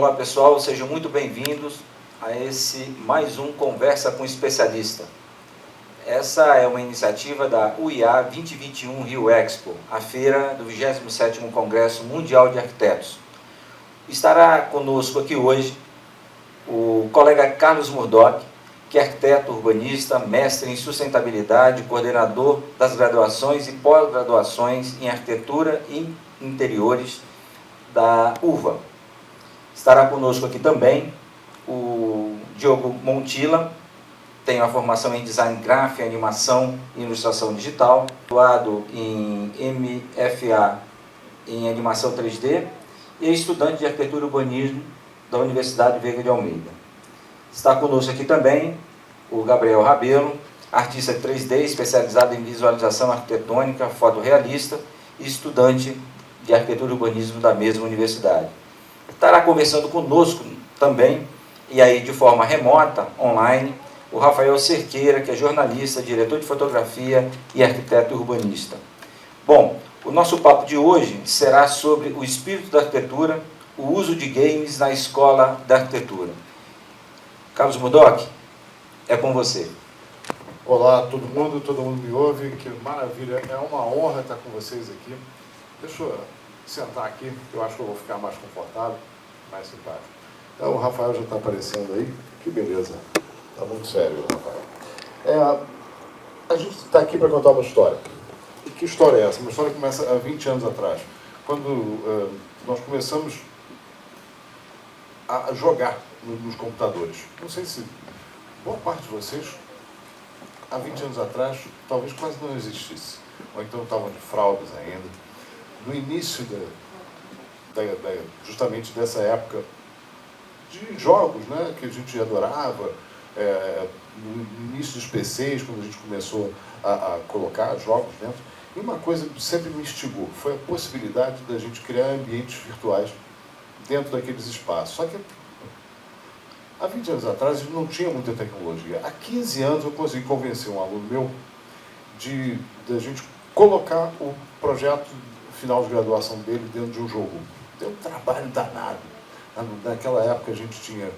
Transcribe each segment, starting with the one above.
Olá pessoal, sejam muito bem-vindos a esse mais um Conversa com Especialista. Essa é uma iniciativa da UIA 2021 Rio Expo, a feira do 27º Congresso Mundial de Arquitetos. Estará conosco aqui hoje o colega Carlos Murdock, que é arquiteto urbanista, mestre em sustentabilidade, coordenador das graduações e pós-graduações em arquitetura e interiores da UVA. Estará conosco aqui também o Diogo Montilla, tem uma formação em design gráfico, animação e ilustração digital, graduado em MFA em animação 3D e é estudante de arquitetura e urbanismo da Universidade Veiga de Almeida. Está conosco aqui também o Gabriel Rabelo, artista 3D especializado em visualização arquitetônica, fotorrealista e estudante de arquitetura e urbanismo da mesma universidade. Estará conversando conosco também, e aí de forma remota, online, o Rafael Cerqueira, que é jornalista, diretor de fotografia e arquiteto urbanista. Bom, o nosso papo de hoje será sobre o espírito da arquitetura, o uso de games na escola da arquitetura. Carlos Murdock, é com você. Olá, todo mundo me ouve, que maravilha, é uma honra estar com vocês aqui. Deixa eu sentar aqui, que eu acho que eu vou ficar mais confortável, mais simpático. Então, o Rafael já está aparecendo aí, que beleza, está muito sério, Rafael. A gente está aqui para contar uma história. E que história é essa? Uma história que começa há 20 anos atrás, quando nós começamos a jogar nos computadores. Não sei se boa parte de vocês, há 20 anos atrás, talvez quase não existisse. Ou então estavam de fraldas ainda. No início justamente dessa época de jogos, né, que a gente adorava, no início dos PCs, quando a gente começou a colocar jogos dentro, e uma coisa que sempre me instigou foi a possibilidade da gente criar ambientes virtuais dentro daqueles espaços. Só que há 20 anos atrás a gente não tinha muita tecnologia. Há 15 anos eu consegui convencer um aluno meu de a gente colocar o projeto final de graduação dele dentro de um jogo. Deu um trabalho danado. Naquela época a gente tinha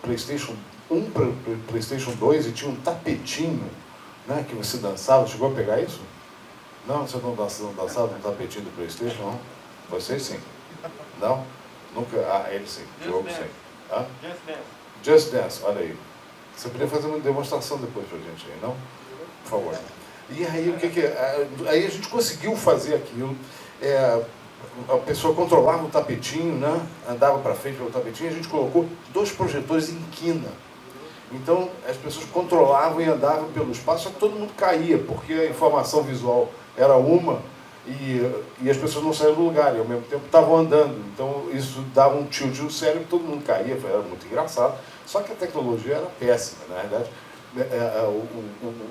PlayStation 1 para PlayStation 2 e tinha um tapetinho, né, que você dançava. Chegou a pegar isso? Não, você não dançava no tapetinho do PlayStation, não? Vocês sim. Não? Nunca? Ah, ele sim. Diogo sim. Ah? Just Dance, olha aí. Você podia fazer uma demonstração depois pra gente aí, não? Por favor. E aí, aí a gente conseguiu fazer aquilo. A pessoa controlava o tapetinho, né? Andava para frente pelo tapetinho, e a gente colocou 2 projetores em quina. Então, as pessoas controlavam e andavam pelo espaço, só que todo mundo caía, porque a informação visual era uma e as pessoas não saíam do lugar, e ao mesmo tempo estavam andando. Então, isso dava um tilt no cérebro, todo mundo caía, era muito engraçado. Só que a tecnologia era péssima, na verdade.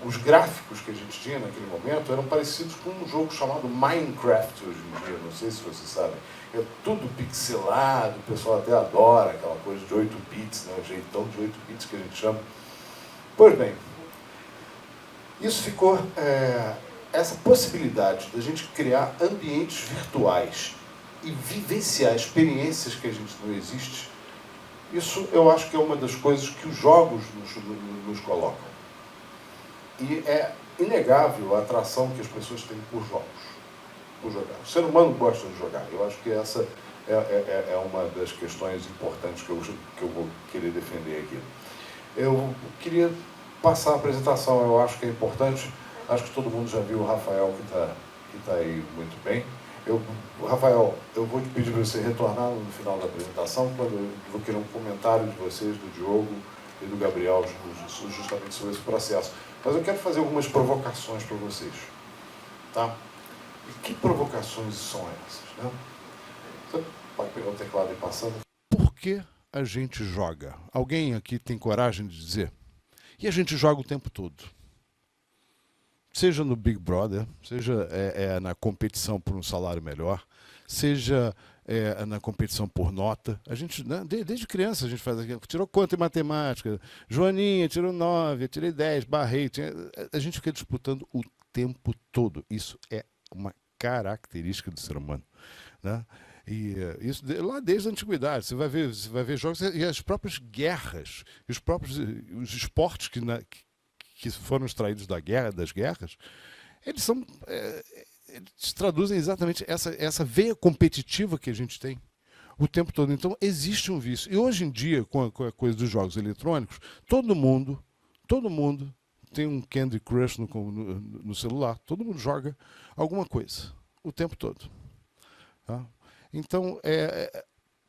Os gráficos que a gente tinha naquele momento eram parecidos com um jogo chamado Minecraft hoje em dia, não sei se vocês sabem. É tudo pixelado, o pessoal até adora aquela coisa de 8 bits, né, o jeitão de 8 bits que a gente chama. Pois bem, isso ficou, essa possibilidade da gente criar ambientes virtuais e vivenciar experiências que a gente não existe. Isso eu acho que é uma das coisas que os jogos nos colocam. E é inegável a atração que as pessoas têm por jogos, por jogar. O ser humano gosta de jogar. Eu acho que essa é uma das questões importantes que eu vou querer defender aqui. Eu queria passar a apresentação, eu acho que é importante. Acho que todo mundo já viu o Rafael, que está aí muito bem. Rafael, eu vou te pedir para você retornar no final da apresentação, quando eu vou querer um comentário de vocês, do Diogo e do Gabriel, justamente sobre esse processo. Mas eu quero fazer algumas provocações para vocês. Tá? E que provocações são essas? Né? Você pode pegar o teclado e ir passando. Por que a gente joga? Alguém aqui tem coragem de dizer? E a gente joga o tempo todo. Seja no Big Brother, seja na competição por um salário melhor, seja na competição por nota. A gente, né, desde criança a gente faz aquilo. Tirou conta em matemática, Joaninha tirou 9, eu tirei 10, barrei. A gente fica disputando o tempo todo. Isso é uma característica do ser humano, né? E isso lá desde a antiguidade. Você vai ver jogos e as próprias guerras, os esportes que foram extraídos das guerras, eles eles traduzem exatamente essa veia competitiva que a gente tem o tempo todo. Então existe um vício. E hoje em dia, com a coisa dos jogos eletrônicos, todo mundo tem um Candy Crush no celular. Todo mundo joga alguma coisa o tempo todo. Tá? Então,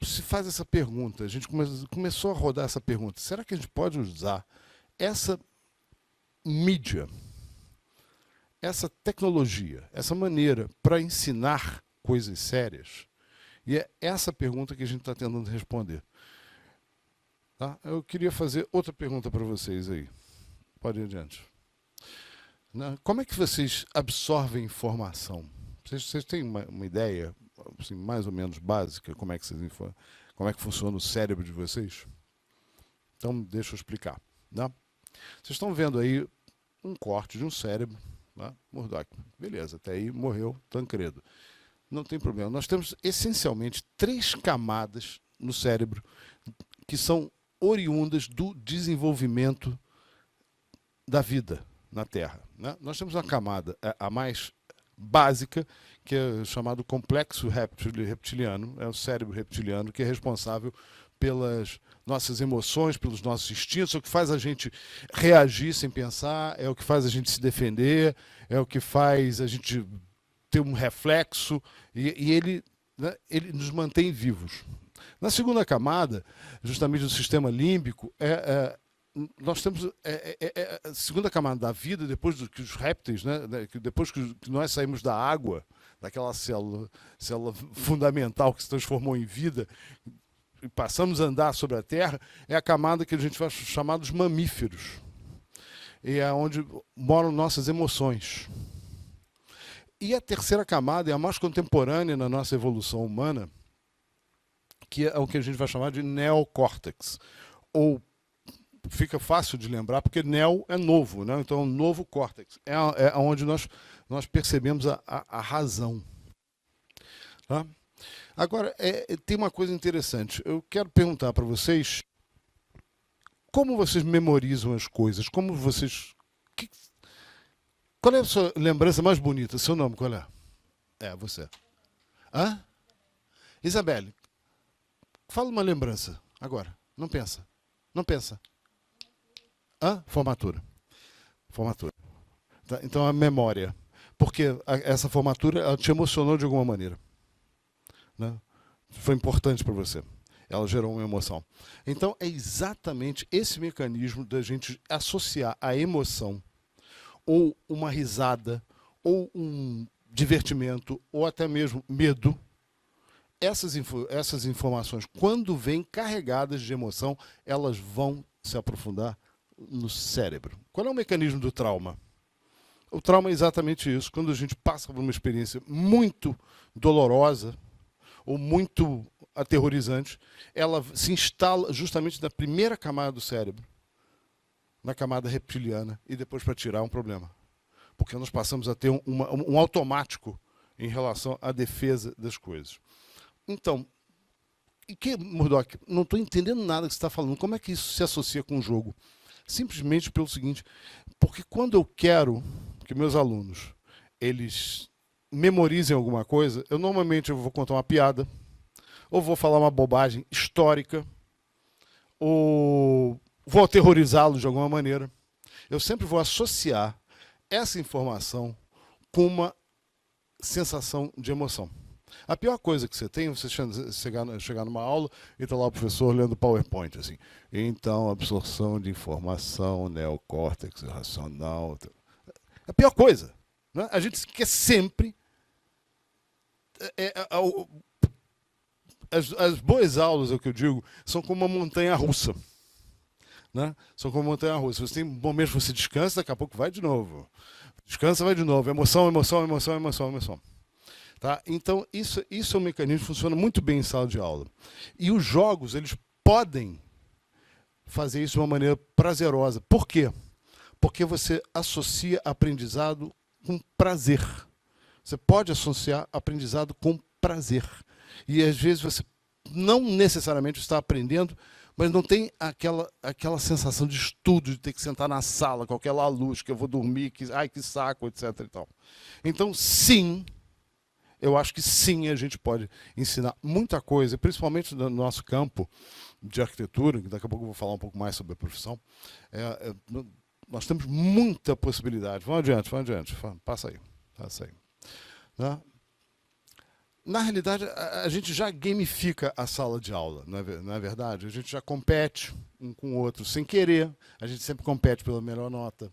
se faz essa pergunta, a gente começou a rodar essa pergunta, será que a gente pode usar essa mídia, essa tecnologia, essa maneira para ensinar coisas sérias? E é essa pergunta que a gente está tentando responder. Tá? Eu queria fazer outra pergunta para vocês aí. Pode ir adiante. Como é que vocês absorvem informação? Vocês têm uma ideia assim, mais ou menos básica como é que funciona o cérebro de vocês? Então, deixa eu explicar. Né? Vocês estão vendo aí um corte de um cérebro. Né? Murdoch. Beleza, até aí morreu Tancredo. Não tem problema. Nós temos, essencialmente, 3 camadas no cérebro que são oriundas do desenvolvimento da vida na Terra. Né? Nós temos uma camada, a mais básica, que é chamado complexo reptiliano, é o cérebro reptiliano, que é responsável pelas nossas emoções, pelos nossos instintos, é o que faz a gente reagir sem pensar, é o que faz a gente se defender, é o que faz a gente ter um reflexo, e ele nos mantém vivos. Na segunda camada, justamente do sistema límbico, nós temos a segunda camada da vida, depois que os répteis, né, depois que nós saímos da água, daquela célula fundamental que se transformou em vida, e passamos a andar sobre a Terra, é a camada que a gente vai chamar dos mamíferos. E é onde moram nossas emoções. E a terceira camada é a mais contemporânea na nossa evolução humana, que é o que a gente vai chamar de neocórtex, ou fica fácil de lembrar, porque neo é novo, né? Então, novo córtex. É onde nós percebemos a razão. Tá? Agora, tem uma coisa interessante. Eu quero perguntar para vocês como vocês memorizam as coisas, como vocês... Qual é a sua lembrança mais bonita? Seu nome, qual é? Você. Hã? Isabelle, fala uma lembrança agora. Não pensa. Não pensa. Formatura. Formatura. Tá? Então, a memória. Porque essa formatura ela te emocionou de alguma maneira. Né? Foi importante para você. Ela gerou uma emoção. Então, é exatamente esse mecanismo da gente associar a emoção, ou uma risada, ou um divertimento, ou até mesmo medo. Essas informações, quando vêm carregadas de emoção, elas vão se aprofundar no cérebro. Qual é o mecanismo do trauma? O trauma é exatamente isso. Quando a gente passa por uma experiência muito dolorosa ou muito aterrorizante, ela se instala justamente na primeira camada do cérebro, na camada reptiliana, e depois para tirar um problema. Porque nós passamos a ter um automático em relação à defesa das coisas. Então, Murdoch, não estou entendendo nada que você está falando. Como é que isso se associa com o jogo? Simplesmente pelo seguinte, porque quando eu quero que meus alunos eles memorizem alguma coisa, normalmente vou contar uma piada, ou vou falar uma bobagem histórica, ou vou aterrorizá-los de alguma maneira. Eu sempre vou associar essa informação com uma sensação de emoção. A pior coisa que você tem é você chegar numa aula e está lá o professor lendo PowerPoint. Assim. Então, absorção de informação, neocórtex, racional. É a pior coisa. Né? A gente quer sempre... As boas aulas, é o que eu digo, são como uma montanha-russa. Né? São como uma montanha-russa. Você tem momentos que você descansa, daqui a pouco vai de novo. Descansa, vai de novo. Emoção, emoção, emoção, emoção, emoção. Tá? Então, isso é um mecanismo que funciona muito bem em sala de aula. E os jogos, eles podem fazer isso de uma maneira prazerosa. Por quê? Porque você associa aprendizado com prazer. Você pode associar aprendizado com prazer. E às vezes você não necessariamente está aprendendo, mas não tem aquela sensação de estudo, de ter que sentar na sala com aquela luz, que eu vou dormir, que saco, etc. E tal. Então, sim, eu acho que sim, a gente pode ensinar muita coisa, principalmente no nosso campo de arquitetura, que daqui a pouco eu vou falar um pouco mais sobre a profissão. Nós temos muita possibilidade. Vamos adiante. Passa aí. Né? Na realidade, a gente já gamifica a sala de aula, não é verdade? A gente já compete um com o outro sem querer, a gente sempre compete pela melhor nota,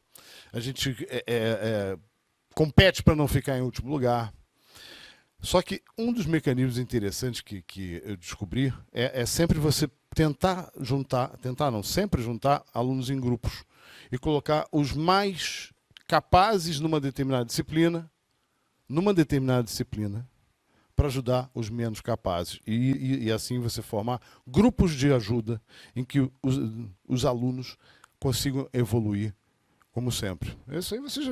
a gente compete para não ficar em último lugar. Só que um dos mecanismos interessantes que eu descobri é sempre você sempre juntar alunos em grupos e colocar os mais capazes numa determinada disciplina, para ajudar os menos capazes. E assim você formar grupos de ajuda em que os alunos consigam evoluir, como sempre. Isso aí vocês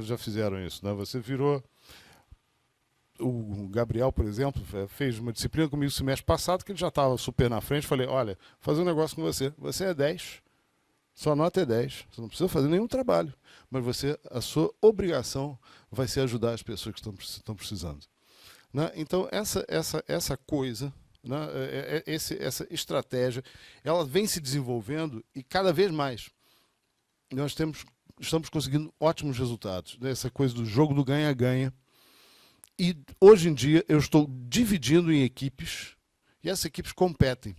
já fizeram isso, né? Você virou... O Gabriel, por exemplo, fez uma disciplina comigo no semestre passado, que ele já estava super na frente. Falei, olha, vou fazer um negócio com você. Você é 10, sua nota é 10. Você não precisa fazer nenhum trabalho. Mas a sua obrigação vai ser ajudar as pessoas que estão precisando. Né? Então, essa coisa, né? Essa estratégia, ela vem se desenvolvendo e cada vez mais nós estamos conseguindo ótimos resultados. Né? Essa coisa do jogo do ganha-ganha. E hoje em dia eu estou dividindo em equipes e essas equipes competem.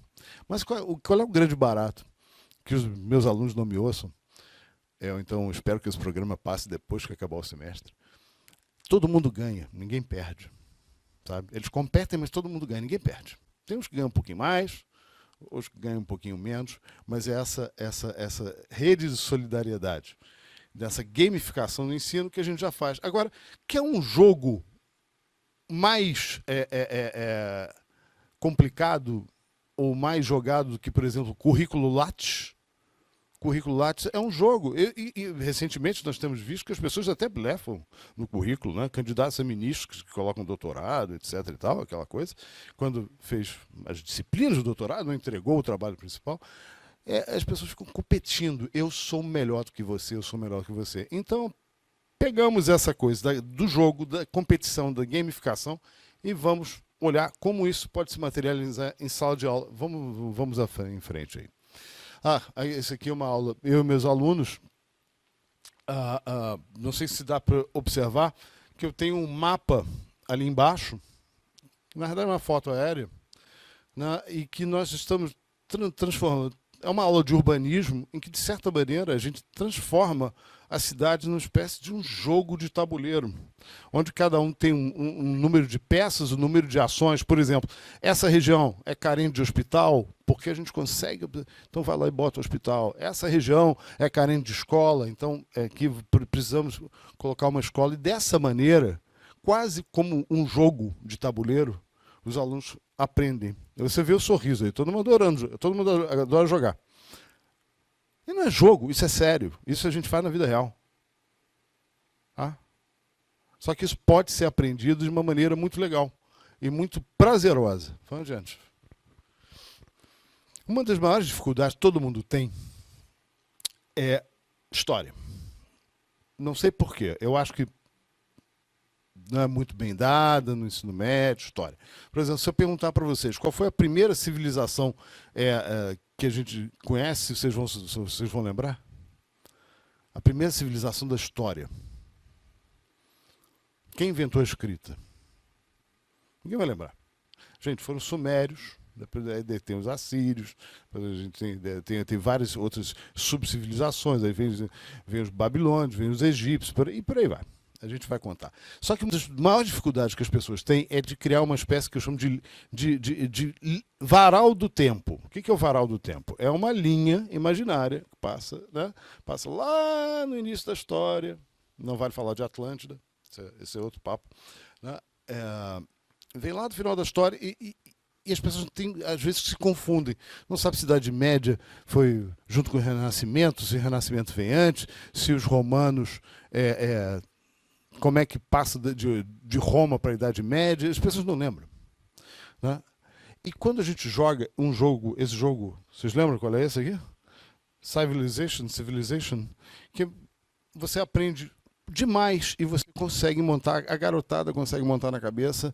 Mas qual é o grande barato? Que os meus alunos não me ouçam. Então espero que esse programa passe depois que acabar o semestre. Todo mundo ganha, ninguém perde. Sabe? Eles competem, mas todo mundo ganha, ninguém perde. Tem uns que ganham um pouquinho mais, outros que ganham um pouquinho menos, mas é essa rede de solidariedade, dessa gamificação do ensino que a gente já faz. Agora, que é um jogo mais complicado ou mais jogado do que, por exemplo, Currículo Lattes. Currículo Lattes é um jogo. E recentemente nós temos visto que as pessoas até blefam no currículo, né? Candidatos a ministros que colocam doutorado, etc. e tal, aquela coisa. Quando fez as disciplinas do doutorado, não entregou o trabalho principal, as pessoas ficam competindo. Eu sou melhor do que você, eu sou melhor do que você. Então, pegamos essa coisa do jogo, da competição, da gamificação e vamos olhar como isso pode se materializar em sala de aula. Vamos em frente aí. Esse aqui é uma aula, eu e meus alunos, não sei se dá para observar, que eu tenho um mapa ali embaixo, na verdade é uma foto aérea, né, e que nós estamos transformando. É uma aula de urbanismo em que, de certa maneira, a gente transforma a cidade numa espécie de um jogo de tabuleiro, onde cada um tem um número de peças, um número de ações. Por exemplo, essa região é carente de hospital, porque a gente consegue, então vai lá e bota o hospital. Essa região é carente de escola, então aqui precisamos colocar uma escola. E dessa maneira, quase como um jogo de tabuleiro, os alunos aprendem. Você vê o sorriso aí, todo mundo adora jogar. E não é jogo, isso é sério. Isso a gente faz na vida real. Só que isso pode ser aprendido de uma maneira muito legal e muito prazerosa. Vamos adiante. Uma das maiores dificuldades que todo mundo tem é história. Não sei porquê. Eu acho que não é muito bem dada no ensino médio, história. Por exemplo, se eu perguntar para vocês qual foi a primeira civilização que a gente conhece, vocês vão lembrar? A primeira civilização da história. Quem inventou a escrita? Ninguém vai lembrar. Gente, foram os sumérios, depois tem os assírios, depois a gente tem várias outras subcivilizações, aí vem os babilônios, vem os egípcios, e por aí vai. A gente vai contar. Só que uma das maiores dificuldades que as pessoas têm é de criar uma espécie que eu chamo de varal do tempo. O que é o varal do tempo? É uma linha imaginária que passa, né? Passa lá no início da história. Não vale falar de Atlântida, esse é outro papo. Né? Vem lá do final da história e as pessoas às vezes se confundem. Não sabe se a Idade Média foi junto com o Renascimento, se o Renascimento vem antes, se os romanos como é que passa de Roma para a Idade Média, as pessoas não lembram. Né? E quando a gente joga um jogo, esse jogo, vocês lembram qual é esse aqui? Civilization, que você aprende demais e você consegue montar, a garotada consegue montar na cabeça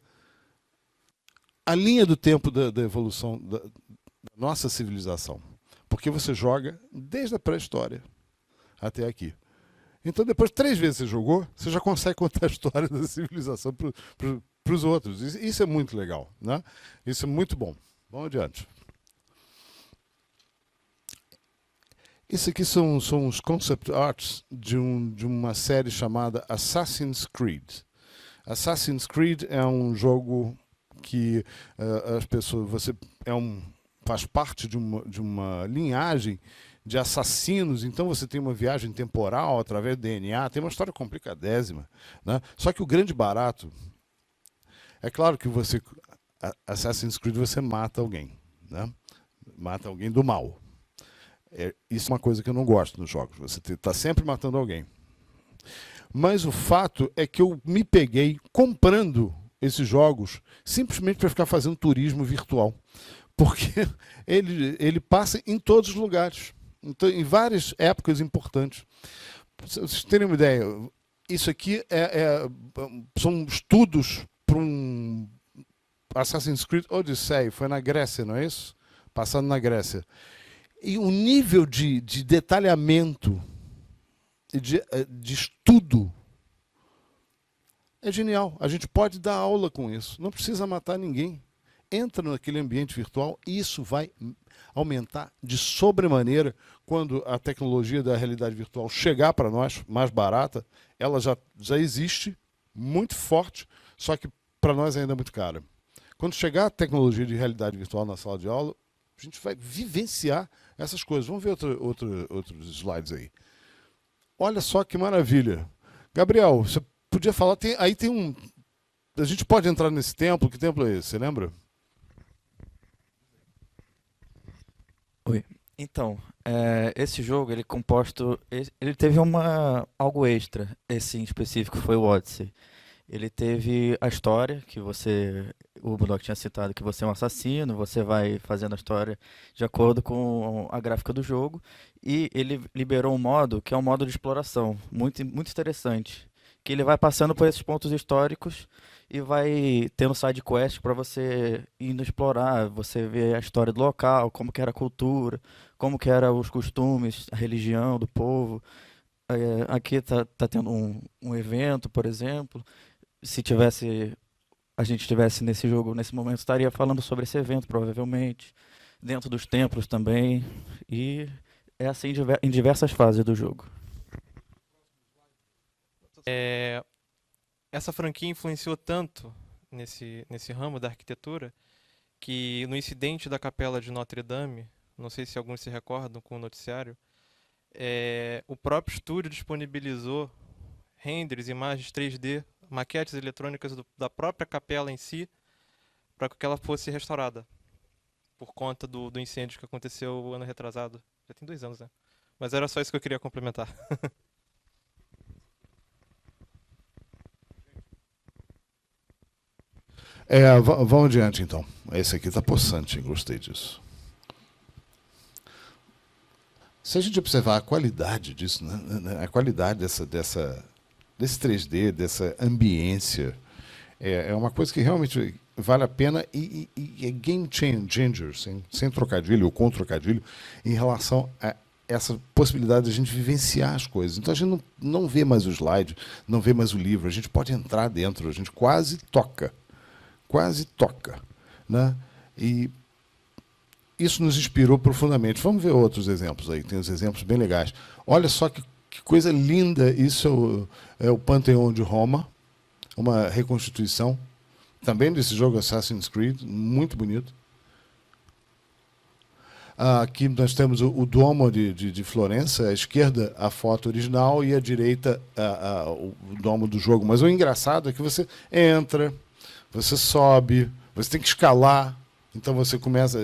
a linha do tempo da evolução da nossa civilização. Porque você joga desde a pré-história até aqui. Então, depois de 3 vezes você jogou, você já consegue contar a história da civilização para os outros. Isso é muito legal. Né? Isso é muito bom. Vamos adiante. Isso aqui são os concept arts de uma série chamada Assassin's Creed. Assassin's Creed é um jogo que as pessoas faz parte de uma linhagem de assassinos, então você tem uma viagem temporal através do DNA, tem uma história complicadésima. Né? Só que o grande barato, é claro que Assassin's Creed você mata alguém, né? Mata alguém do mal. Isso é uma coisa que eu não gosto nos jogos, você está sempre matando alguém. Mas o fato é que eu me peguei comprando esses jogos simplesmente para ficar fazendo turismo virtual. Porque ele passa em todos os lugares, então, em várias épocas importantes. Para vocês terem uma ideia, isso aqui são estudos para um Assassin's Creed Odyssey, foi na Grécia, não é isso? Passando na Grécia. E o nível de detalhamento, de estudo, é genial. A gente pode dar aula com isso. Não precisa matar ninguém. Entra naquele ambiente virtual e isso vai aumentar de sobremaneira quando a tecnologia da realidade virtual chegar para nós, mais barata. Ela já existe, muito forte, só que para nós ainda é muito cara. Quando chegar a tecnologia de realidade virtual na sala de aula, a gente vai vivenciar essas coisas. Vamos ver outros slides aí. Olha só que maravilha. Gabriel, você podia falar... Aí tem um... A gente pode entrar nesse templo. Que templo é esse? Você lembra? Oi. Então, esse jogo, ele teve algo extra. Esse em específico foi o Odyssey. Ele teve a história, o Budok tinha citado, que você é um assassino, você vai fazendo a história de acordo com a gráfica do jogo, e ele liberou um modo que é um modo de exploração, muito, muito interessante, que ele vai passando por esses pontos históricos e vai tendo side quest para você indo explorar, você vê a história do local, como que era a cultura, como que eram os costumes, a religião do povo. Aqui tá tendo um evento, por exemplo. Se a gente estivesse nesse jogo, nesse momento, estaria falando sobre esse evento, provavelmente, dentro dos templos também, e é assim em diversas fases do jogo. Essa franquia influenciou tanto nesse ramo da arquitetura que no incidente da Capela de Notre Dame, não sei se alguns se recordam com o noticiário, o próprio estúdio disponibilizou renders, imagens 3D, maquetes eletrônicas da própria capela em si, para que ela fosse restaurada, por conta do incêndio que aconteceu o ano retrasado. Já tem 2 anos, né? Mas era só isso que eu queria complementar. Vamos adiante, então. Esse aqui está possante, gostei disso. Se a gente observar a qualidade disso, né? A qualidade desse 3D, dessa ambiência, é uma coisa que realmente vale a pena e é game changer, sem trocadilho ou com trocadilho, em relação a essa possibilidade de a gente vivenciar as coisas. Então a gente não vê mais o slide, não vê mais o livro, a gente pode entrar dentro, a gente quase toca, né? E isso nos inspirou profundamente. Vamos ver outros exemplos aí, tem uns exemplos bem legais. Olha só que coisa linda, isso é o Panteão de Roma, uma reconstituição, também desse jogo Assassin's Creed, muito bonito. Aqui nós temos o Duomo de Florença, à esquerda a foto original e à direita o Duomo do jogo. Mas o engraçado é que você entra, você sobe, você tem que escalar, então você começa...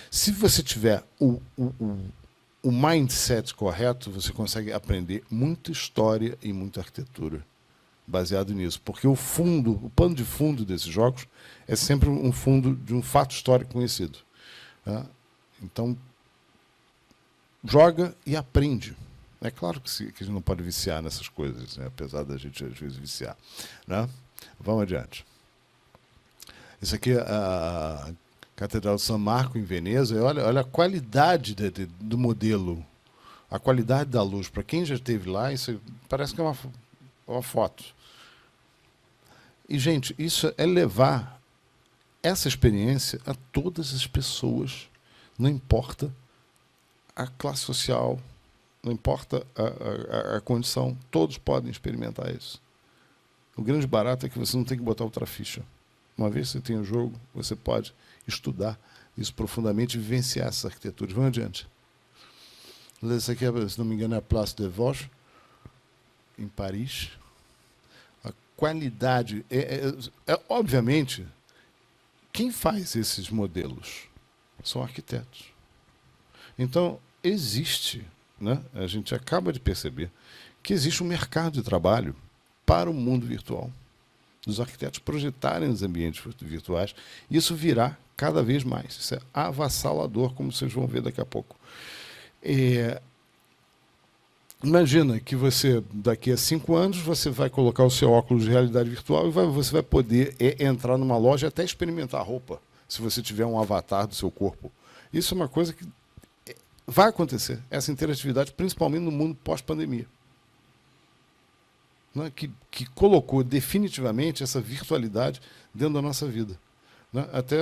Se você tiver o mindset correto, você consegue aprender muita história e muita arquitetura baseado nisso, porque o pano de fundo desses jogos é sempre um fundo de um fato histórico conhecido. Tá? Então, joga e aprende. É claro que a gente não pode viciar nessas coisas, né? Apesar da gente, às vezes, viciar. Né? Vamos adiante. Isso aqui é a Catedral de San Marco, em Veneza. E olha a qualidade do modelo, a qualidade da luz. Para quem já esteve lá, isso parece que é uma foto. E, gente, isso é levar essa experiência a todas as pessoas, não importa a classe social, não importa a condição, todos podem experimentar isso. O grande barato é que você não tem que botar outra ficha. Uma vez que você tem o jogo, você pode estudar isso profundamente e vivenciar essas arquiteturas. Vamos adiante. Esse aqui, se não me engano, é a Place de Vosges, em Paris. A qualidade... obviamente, quem faz esses modelos são arquitetos. Então, existe, né? A gente acaba de perceber que existe um mercado de trabalho para o mundo virtual. Os arquitetos projetarem os ambientes virtuais, isso virá cada vez mais. Isso é avassalador, como vocês vão ver daqui a pouco. Imagina que você, daqui a 5 anos, você vai colocar o seu óculos de realidade virtual e você vai poder entrar numa loja e até experimentar a roupa, se você tiver um avatar do seu corpo. Isso é uma coisa que vai acontecer, essa interatividade, principalmente no mundo pós-pandemia. Né? Que colocou definitivamente essa virtualidade dentro da nossa vida. Né? Até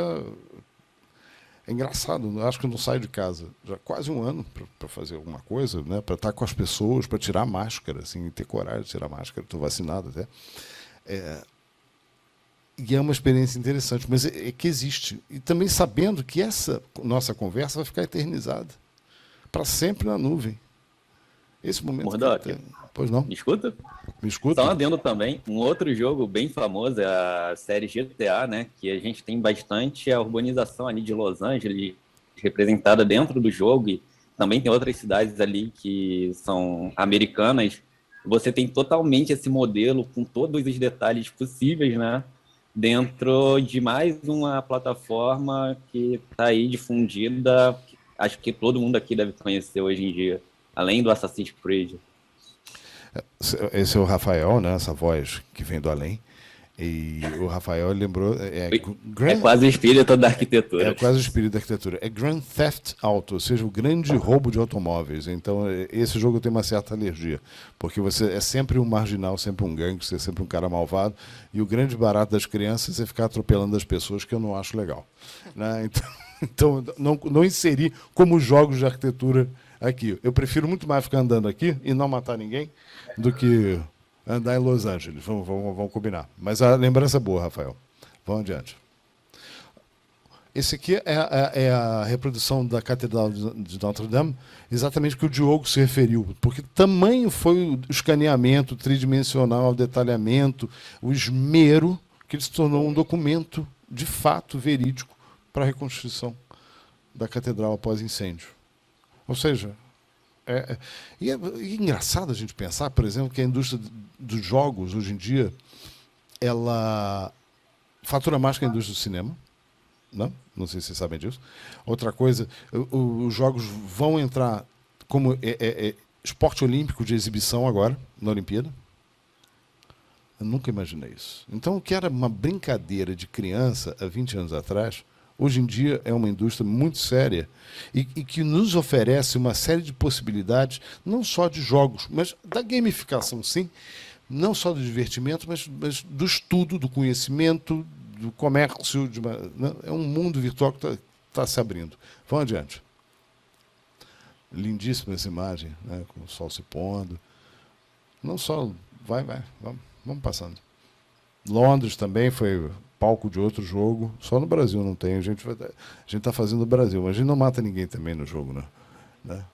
é engraçado, acho que eu não saio de casa já há quase um ano para fazer alguma coisa, né? Para estar com as pessoas, para tirar a máscara, assim, ter coragem de tirar a máscara, estou vacinado até. E é uma experiência interessante, mas é que existe. E também sabendo que essa nossa conversa vai ficar eternizada para sempre na nuvem. Esse momento. Murdoch, pois não? me escuta? Me escuta? Só um adendo também, um outro jogo bem famoso é a série GTA, né? Que a gente tem bastante a urbanização ali de Los Angeles representada dentro do jogo, e também tem outras cidades ali que são americanas. Você tem totalmente esse modelo com todos os detalhes possíveis, né? Dentro de mais uma plataforma que está aí difundida, acho que todo mundo aqui deve conhecer hoje em dia, além do Assassin's Creed. Esse é o Rafael, né? Essa voz que vem do além. E o Rafael lembrou... É quase o espírito da arquitetura. É quase o espírito da arquitetura. É Grand Theft Auto, ou seja, o grande roubo de automóveis. Então, esse jogo tem uma certa alergia, porque você é sempre um marginal, sempre um gangster, sempre um cara malvado, e o grande barato das crianças é ficar atropelando as pessoas, que eu não acho legal. Né? Então não inseri como jogos de arquitetura aqui. Eu prefiro muito mais ficar andando aqui e não matar ninguém do que andar em Los Angeles. Vamos combinar. Mas a lembrança é boa, Rafael. Vamos adiante. Esse aqui é a reprodução da Catedral de Notre-Dame, exatamente o que o Diogo se referiu, porque tamanho foi o escaneamento tridimensional, o detalhamento, o esmero, que ele se tornou um documento de fato verídico para a reconstrução da catedral após incêndio. Ou seja, é engraçado a gente pensar, por exemplo, que a indústria dos jogos, hoje em dia, ela fatura mais que a indústria do cinema. Não sei se vocês sabem disso. Outra coisa, os jogos vão entrar como esporte olímpico de exibição agora, na Olimpíada. Eu nunca imaginei isso. Então, o que era uma brincadeira de criança há 20 anos atrás, hoje em dia é uma indústria muito séria e que nos oferece uma série de possibilidades, não só de jogos, mas da gamificação, sim, não só do divertimento, mas do estudo, do conhecimento, do comércio. É um mundo virtual que está se abrindo. Vamos adiante. Lindíssima essa imagem, né, com o sol se pondo. Não só... Vamos passando. Londres também foi palco de outro jogo. Só no Brasil não tem. A gente está fazendo no Brasil, mas a gente não mata ninguém também no jogo, né?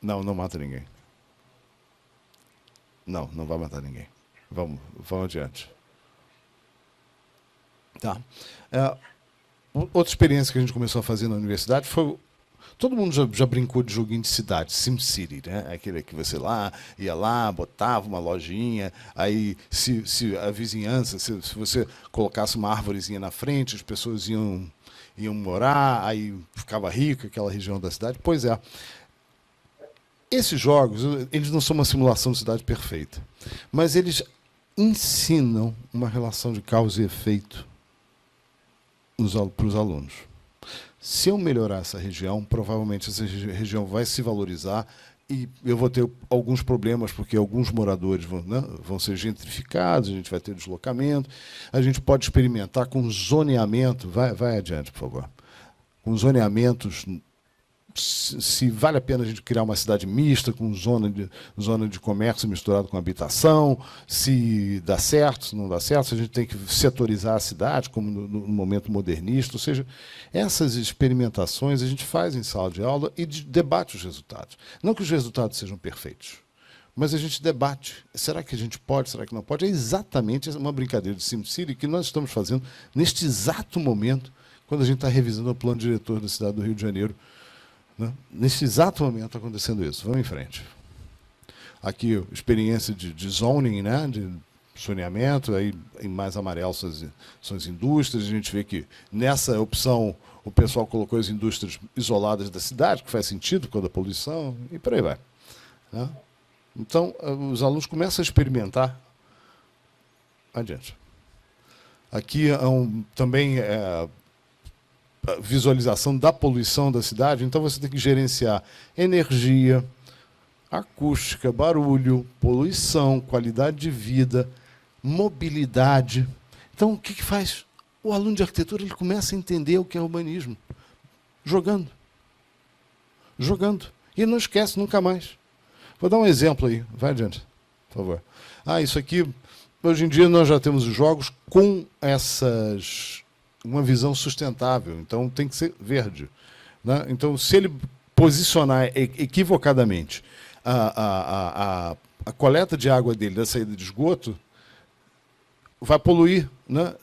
Não mata ninguém. Não vai matar ninguém. Vamos adiante. Tá. Outra experiência que a gente começou a fazer na universidade foi Todo mundo já brincou de joguinho de cidade, SimCity, né? Aquele que você ia lá, botava uma lojinha, aí se a vizinhança, se você colocasse uma árvorezinha na frente, as pessoas iam morar, aí ficava rico aquela região da cidade. Pois é. Esses jogos, eles não são uma simulação de cidade perfeita, mas eles ensinam uma relação de causa e efeito para os alunos. Se eu melhorar essa região, provavelmente essa região vai se valorizar e eu vou ter alguns problemas, porque alguns moradores vão ser gentrificados, a gente vai ter deslocamento, a gente pode experimentar com zoneamento, vai adiante, por favor, com zoneamentos, se vale a pena a gente criar uma cidade mista, com zona de comércio misturado com habitação, se dá certo, se não dá certo, se a gente tem que setorizar a cidade, como no momento modernista. Ou seja, essas experimentações a gente faz em sala de aula e debate os resultados. Não que os resultados sejam perfeitos, mas a gente debate. Será que a gente pode, será que não pode? É exatamente uma brincadeira de SimCity que nós estamos fazendo neste exato momento, quando a gente está revisando o plano diretor da cidade do Rio de Janeiro. Neste exato momento está acontecendo isso. Vamos em frente. Aqui, experiência de zoning, né? De zoneamento, aí em mais amarelo são as indústrias. A gente vê que nessa opção o pessoal colocou as indústrias isoladas da cidade, que faz sentido por causa da poluição, e por aí vai. Né? Então, os alunos começam a experimentar. Adiante. Aqui também a visualização da poluição da cidade, então você tem que gerenciar energia, acústica, barulho, poluição, qualidade de vida, mobilidade. Então, o que faz? O aluno de arquitetura ele começa a entender o que é urbanismo. Jogando. E não esquece nunca mais. Vou dar um exemplo aí. Vai adiante, por favor. Isso aqui, hoje em dia nós já temos os jogos com uma visão sustentável, então tem que ser verde. Né? Então, se ele posicionar equivocadamente a coleta de água dele da saída de esgoto, vai poluir. Né?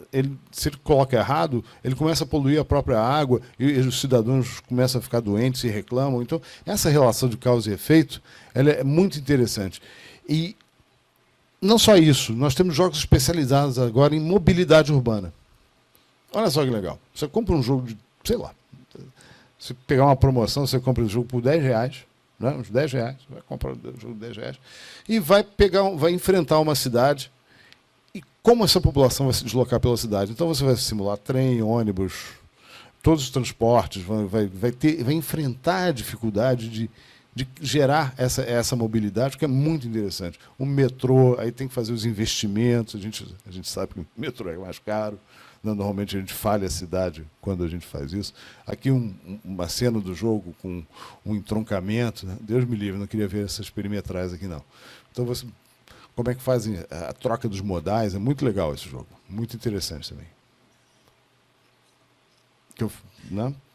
Se ele coloca errado, ele começa a poluir a própria água e os cidadãos começam a ficar doentes e reclamam. Então, essa relação de causa e efeito ela é muito interessante. E não só isso, nós temos jogos especializados agora em mobilidade urbana. Olha só que legal. Você compra um jogo de, sei lá, se pegar uma promoção, você compra o jogo por R$10, né? Uns R$10, vai comprar o jogo de R$10 e vai enfrentar uma cidade. E como essa população vai se deslocar pela cidade? Então você vai simular trem, ônibus, todos os transportes, vai enfrentar a dificuldade de gerar essa mobilidade, que é muito interessante. O metrô, aí tem que fazer os investimentos, a gente sabe que o metrô é mais caro. Normalmente a gente falha a cidade quando a gente faz isso. Aqui uma cena do jogo com um entroncamento. Né? Deus me livre, não queria ver essas perimetrais aqui, não. Então, como é que fazem a troca dos modais? É muito legal esse jogo. Muito interessante também.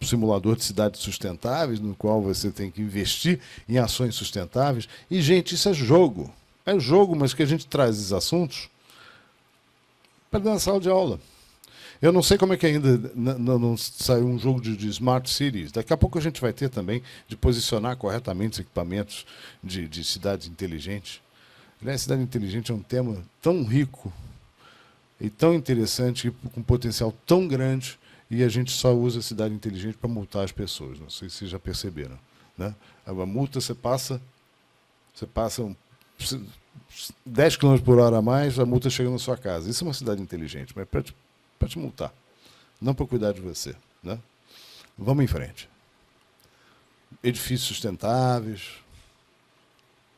Simulador de cidades sustentáveis, no qual você tem que investir em ações sustentáveis. E, gente, isso é jogo. É jogo, mas que a gente traz esses assuntos para dentro da sala de aula. Eu não sei como é que ainda não saiu um jogo de Smart Cities. Daqui a pouco a gente vai ter também de posicionar corretamente os equipamentos de cidades inteligentes. Aliás, cidade inteligente é um tema tão rico e tão interessante, com potencial tão grande, e a gente só usa a cidade inteligente para multar as pessoas. Não sei se vocês já perceberam. Né? A multa você passa 10 km por hora a mais, a multa chega na sua casa. Isso é uma cidade inteligente, mas para te multar, não para cuidar de você. Né? Vamos em frente. Edifícios sustentáveis.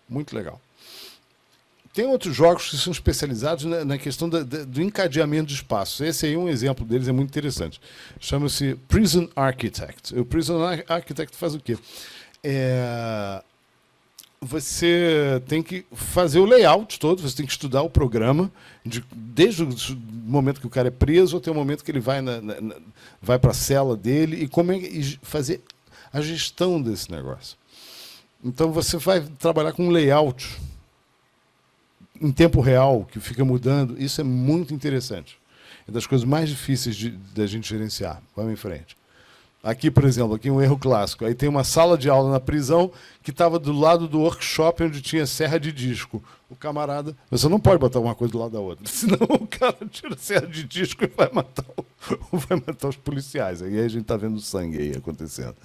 Muito legal. Tem outros jogos que são especializados na questão do encadeamento de espaços. Esse aí, um exemplo deles, é muito interessante. Chama-se Prison Architect. O Prison Architect faz o quê? Você tem que fazer o layout todo, você tem que estudar o programa, desde o momento que o cara é preso até o momento que ele vai para a cela dele e fazer a gestão desse negócio. Então você vai trabalhar com um layout em tempo real, que fica mudando. Isso é muito interessante. É das coisas mais difíceis da gente gerenciar. Vamos em frente. Aqui, por exemplo, aqui um erro clássico. Aí tem uma sala de aula na prisão que estava do lado do workshop onde tinha serra de disco. O camarada... Você não pode botar uma coisa do lado da outra, senão o cara tira a serra de disco e vai matar, vai matar os policiais. Aí a gente está vendo sangue aí acontecendo.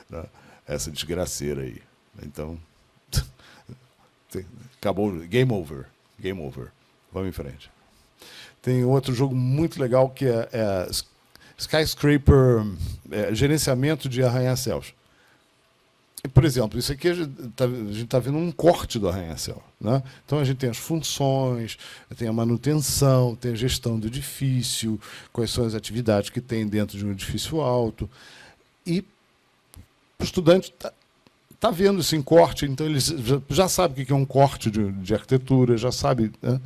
Né? Essa desgraceira aí. Então, acabou. Game over. Game over. Vamos em frente. Tem outro jogo muito legal que é Skyscraper, gerenciamento de arranha-céus. Por exemplo, isso aqui a gente está vendo um corte do arranha-céu. Né? Então a gente tem as funções, tem a manutenção, tem a gestão do edifício, quais são as atividades que tem dentro de um edifício alto. E o estudante está vendo isso em corte, então ele já sabe o que é um corte de arquitetura, já sabe, né?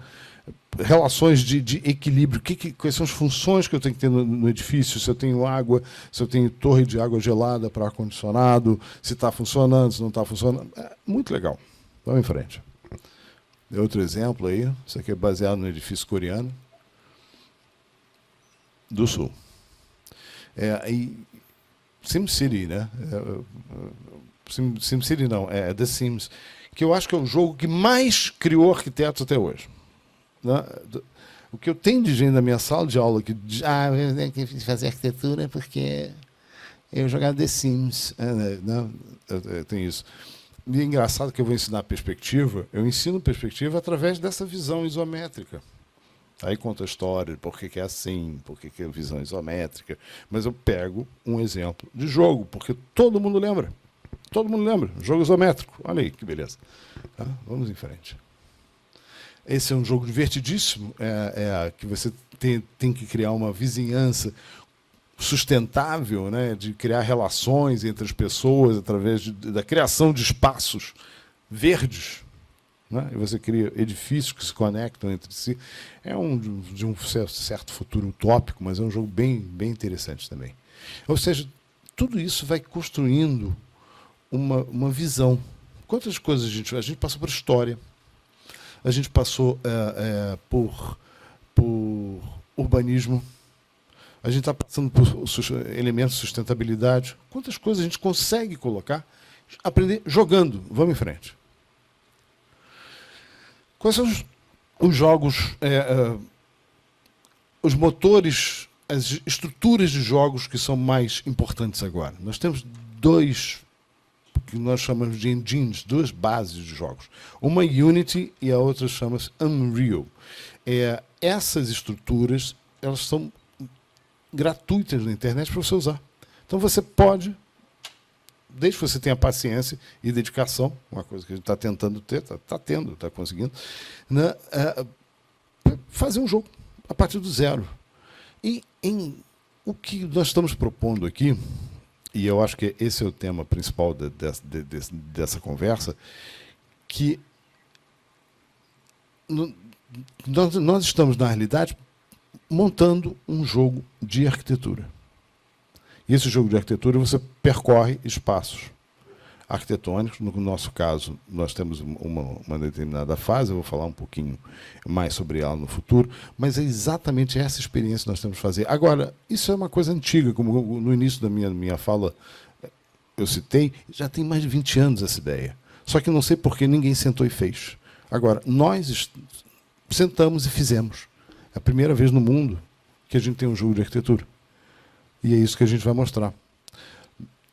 Relações de equilíbrio, quais são as funções que eu tenho que ter no edifício, se eu tenho água, se eu tenho torre de água gelada para ar-condicionado, se está funcionando, se não está funcionando. É muito legal. Vamos em frente. Outro exemplo aí, isso aqui é baseado no edifício coreano do Sul. SimCity, né? SimCity não, é The Sims, que eu acho que é o jogo que mais criou arquitetos até hoje. O que eu tenho de gente na minha sala de aula que diz, eu tenho que fazer arquitetura porque eu jogava The Sims. Eu tenho isso. E é engraçado que eu vou ensinar perspectiva, eu ensino perspectiva através dessa visão isométrica. Aí conta a história, por que é assim, por que é visão isométrica. Mas eu pego um exemplo de jogo, porque todo mundo lembra. Todo mundo lembra. Jogo isométrico. Olha aí, que beleza. Tá? Vamos em frente. Esse é um jogo divertidíssimo, que você tem que criar uma vizinhança sustentável, né, de criar relações entre as pessoas através da criação de espaços verdes. Né, e você cria edifícios que se conectam entre si. É de um certo futuro utópico, mas é um jogo bem, bem interessante também. Ou seja, tudo isso vai construindo uma visão. Quantas coisas a gente passou por história, a gente passou por urbanismo, a gente está passando por elementos de sustentabilidade. Quantas coisas a gente consegue colocar, aprender jogando. Vamos em frente. Quais são os jogos, os motores, as estruturas de jogos que são mais importantes agora? Nós temos dois que nós chamamos de engines, duas bases de jogos. Uma Unity e a outra chama-se Unreal. Essas estruturas, elas são gratuitas na internet para você usar. Então você pode, desde que você tenha paciência e dedicação, uma coisa que a gente está tentando ter, está conseguindo, né, fazer um jogo a partir do zero. E o que nós estamos propondo aqui, e eu acho que esse é o tema principal dessa conversa, que nós estamos, na realidade, montando um jogo de arquitetura. E esse jogo de arquitetura você percorre espaços arquitetônicos. No nosso caso, nós temos uma determinada fase, eu vou falar um pouquinho mais sobre ela no futuro, mas é exatamente essa experiência que nós temos que fazer. Agora, isso é uma coisa antiga, como no início da minha fala eu citei, já tem mais de 20 anos essa ideia. Só que não sei por que ninguém sentou e fez. Agora, nós sentamos e fizemos. É a primeira vez no mundo que a gente tem um jogo de arquitetura. E é isso que a gente vai mostrar.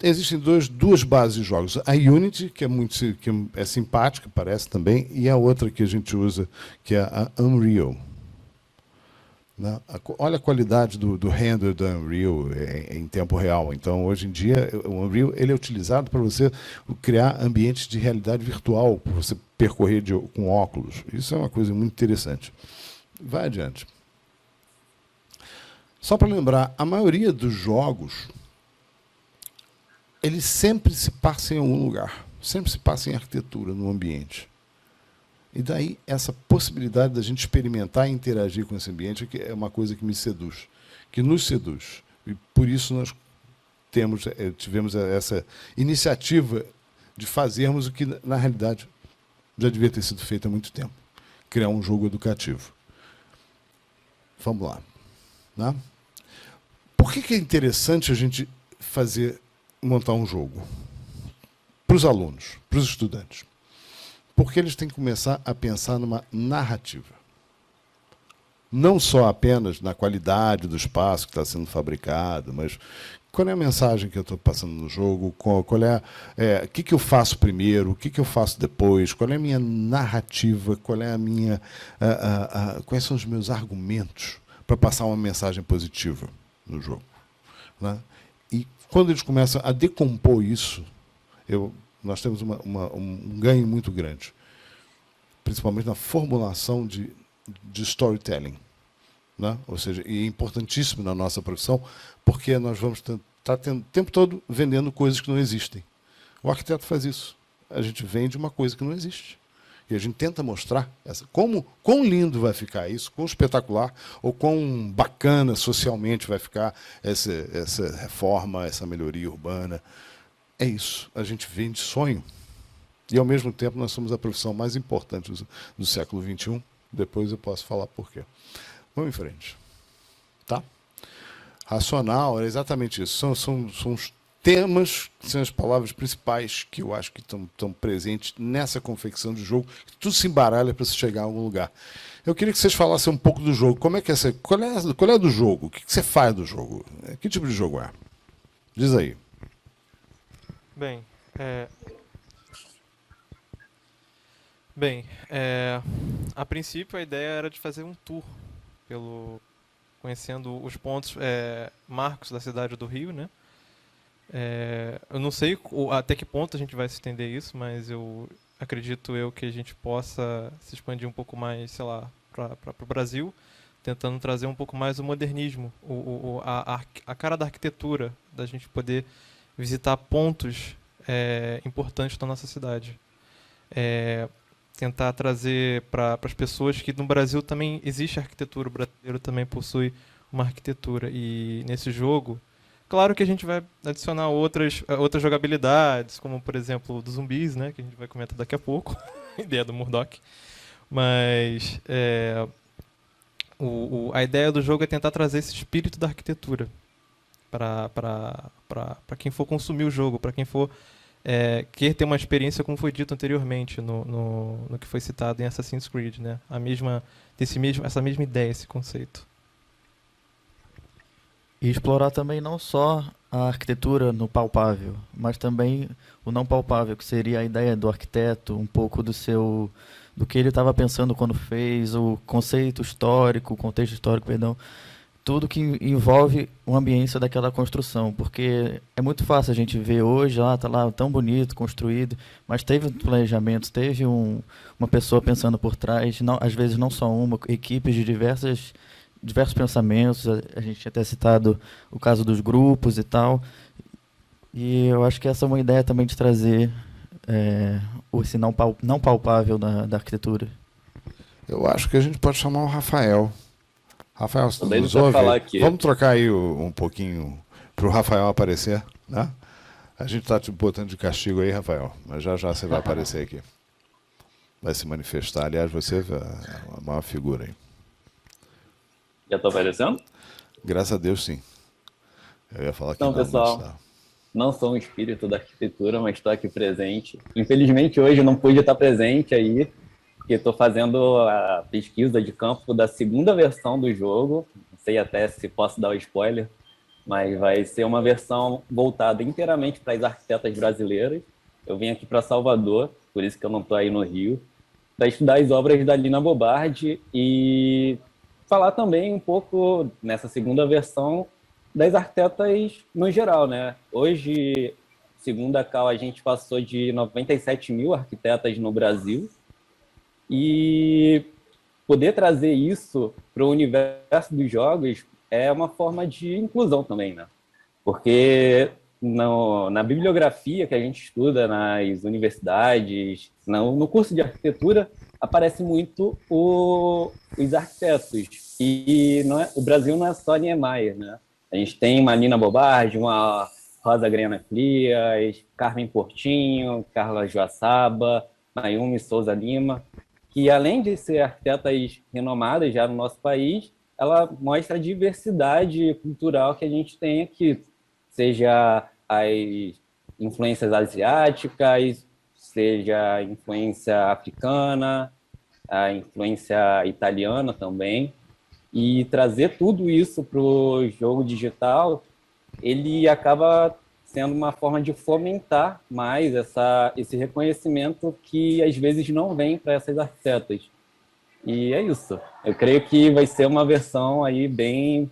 Existem duas bases de jogos. A Unity, que é simpática, parece também, e a outra que a gente usa, que é a Unreal. Olha a qualidade do render da Unreal em tempo real. Então, hoje em dia, o Unreal ele é utilizado para você criar ambientes de realidade virtual, para você percorrer com óculos. Isso é uma coisa muito interessante. Vai adiante. Só para lembrar, a maioria dos jogos, eles sempre se passam em algum lugar, sempre se passam em arquitetura, no ambiente. E daí essa possibilidade da gente experimentar e interagir com esse ambiente é uma coisa que me seduz, que nos seduz. E por isso nós tivemos essa iniciativa de fazermos o que, na realidade, já devia ter sido feito há muito tempo, criar um jogo educativo. Vamos lá. Né? Por que é interessante a gente montar um jogo para os alunos, para os estudantes. Porque eles têm que começar a pensar numa narrativa. Não só apenas na qualidade do espaço que está sendo fabricado, mas qual é a mensagem que eu estou passando no jogo, o que eu faço primeiro, o que eu faço depois, qual é a minha narrativa, qual é a minha, quais são os meus argumentos para passar uma mensagem positiva no jogo. Né? E quando eles começam a decompor isso, nós temos um ganho muito grande, principalmente na formulação de storytelling. Né? Ou seja, e é importantíssimo na nossa profissão, porque nós vamos estar o tempo todo vendendo coisas que não existem. O arquiteto faz isso. A gente vende uma coisa que não existe. E a gente tenta mostrar quão lindo vai ficar isso, quão espetacular, ou quão bacana socialmente vai ficar essa reforma, essa melhoria urbana. É isso. A gente vende sonho. E, ao mesmo tempo, nós somos a profissão mais importante do século XXI. Depois eu posso falar por quê. Vamos em frente. Tá? Racional é exatamente isso. São os temas, que são as palavras principais que eu acho que estão presentes nessa confecção de jogo. Tudo se embaralha para se chegar a algum lugar. Eu queria que vocês falassem um pouco do jogo. Qual é do jogo? O que você faz do jogo? Que tipo de jogo é? Diz aí. Bem, a princípio a ideia era de fazer um tour conhecendo os pontos marcos da cidade do Rio, né? Eu não sei até que ponto a gente vai se estender isso, mas eu acredito que a gente possa se expandir um pouco mais, sei lá, para o Brasil, tentando trazer um pouco mais o modernismo, a cara da arquitetura, da gente poder visitar pontos importantes da nossa cidade. Tentar trazer para as pessoas que no Brasil também existe arquitetura, o brasileiro também possui uma arquitetura. E nesse jogo, claro que a gente vai adicionar outras jogabilidades, como por exemplo o dos zumbis, né, que a gente vai comentar daqui a pouco, ideia do Murdoch. Mas a ideia do jogo é tentar trazer esse espírito da arquitetura para quem for consumir o jogo, para quem for quer ter uma experiência, como foi dito anteriormente no que foi citado em Assassin's Creed, né? Essa mesma ideia, esse conceito. E explorar também não só a arquitetura no palpável, mas também o não palpável, que seria a ideia do arquiteto, um pouco do que ele estava pensando quando fez, o conceito histórico, o contexto histórico, perdão, tudo que envolve o ambiente daquela construção, porque é muito fácil a gente ver hoje, tá lá tão bonito, construído, mas teve um planejamento, teve uma pessoa pensando por trás, às vezes não só uma, equipes de diversos pensamentos, a gente tinha até citado o caso dos grupos e tal, e eu acho que essa é uma ideia também de trazer esse não palpável da arquitetura. Eu acho que a gente pode chamar o Rafael. Rafael, você nos ouve? Vamos trocar aí um pouquinho para o Rafael aparecer, né? A gente está te botando de castigo aí, Rafael, mas já você vai aparecer aqui. Vai se manifestar. Aliás, você é a maior figura aí. Já estou aparecendo? Graças a Deus, sim. Eu ia falar que então, pessoal, não sou um espírito da arquitetura, mas estou aqui presente. Infelizmente, hoje eu não pude estar presente aí, porque estou fazendo a pesquisa de campo da segunda versão do jogo. Não sei até se posso dar o spoiler, mas vai ser uma versão voltada inteiramente para as arquitetas brasileiras. Eu vim aqui para Salvador, por isso que eu não estou aí no Rio, para estudar as obras da Lina Bobardi e falar também um pouco, nessa segunda versão, das arquitetas no geral, né? Hoje, segundo a Cal, a gente passou de 97 mil arquitetas no Brasil, e poder trazer isso para o universo dos jogos é uma forma de inclusão também, né? Porque na bibliografia que a gente estuda nas universidades, no curso de arquitetura, aparece muito os arquitetos. E o Brasil não é só Niemeyer, né? A gente tem uma Lina Bobardi, uma Rosa Grena Frias, Carmen Portinho, Carla Joaçaba, Mayumi Souza Lima, que além de ser arquitetas renomadas já no nosso país, ela mostra a diversidade cultural que a gente tem aqui. seja as influências asiáticas, seja a influência africana, a influência italiana também, e trazer tudo isso para o jogo digital, ele acaba sendo uma forma de fomentar mais esse reconhecimento que às vezes não vem para essas arquitetas. E é isso. Eu creio que vai ser uma versão aí bem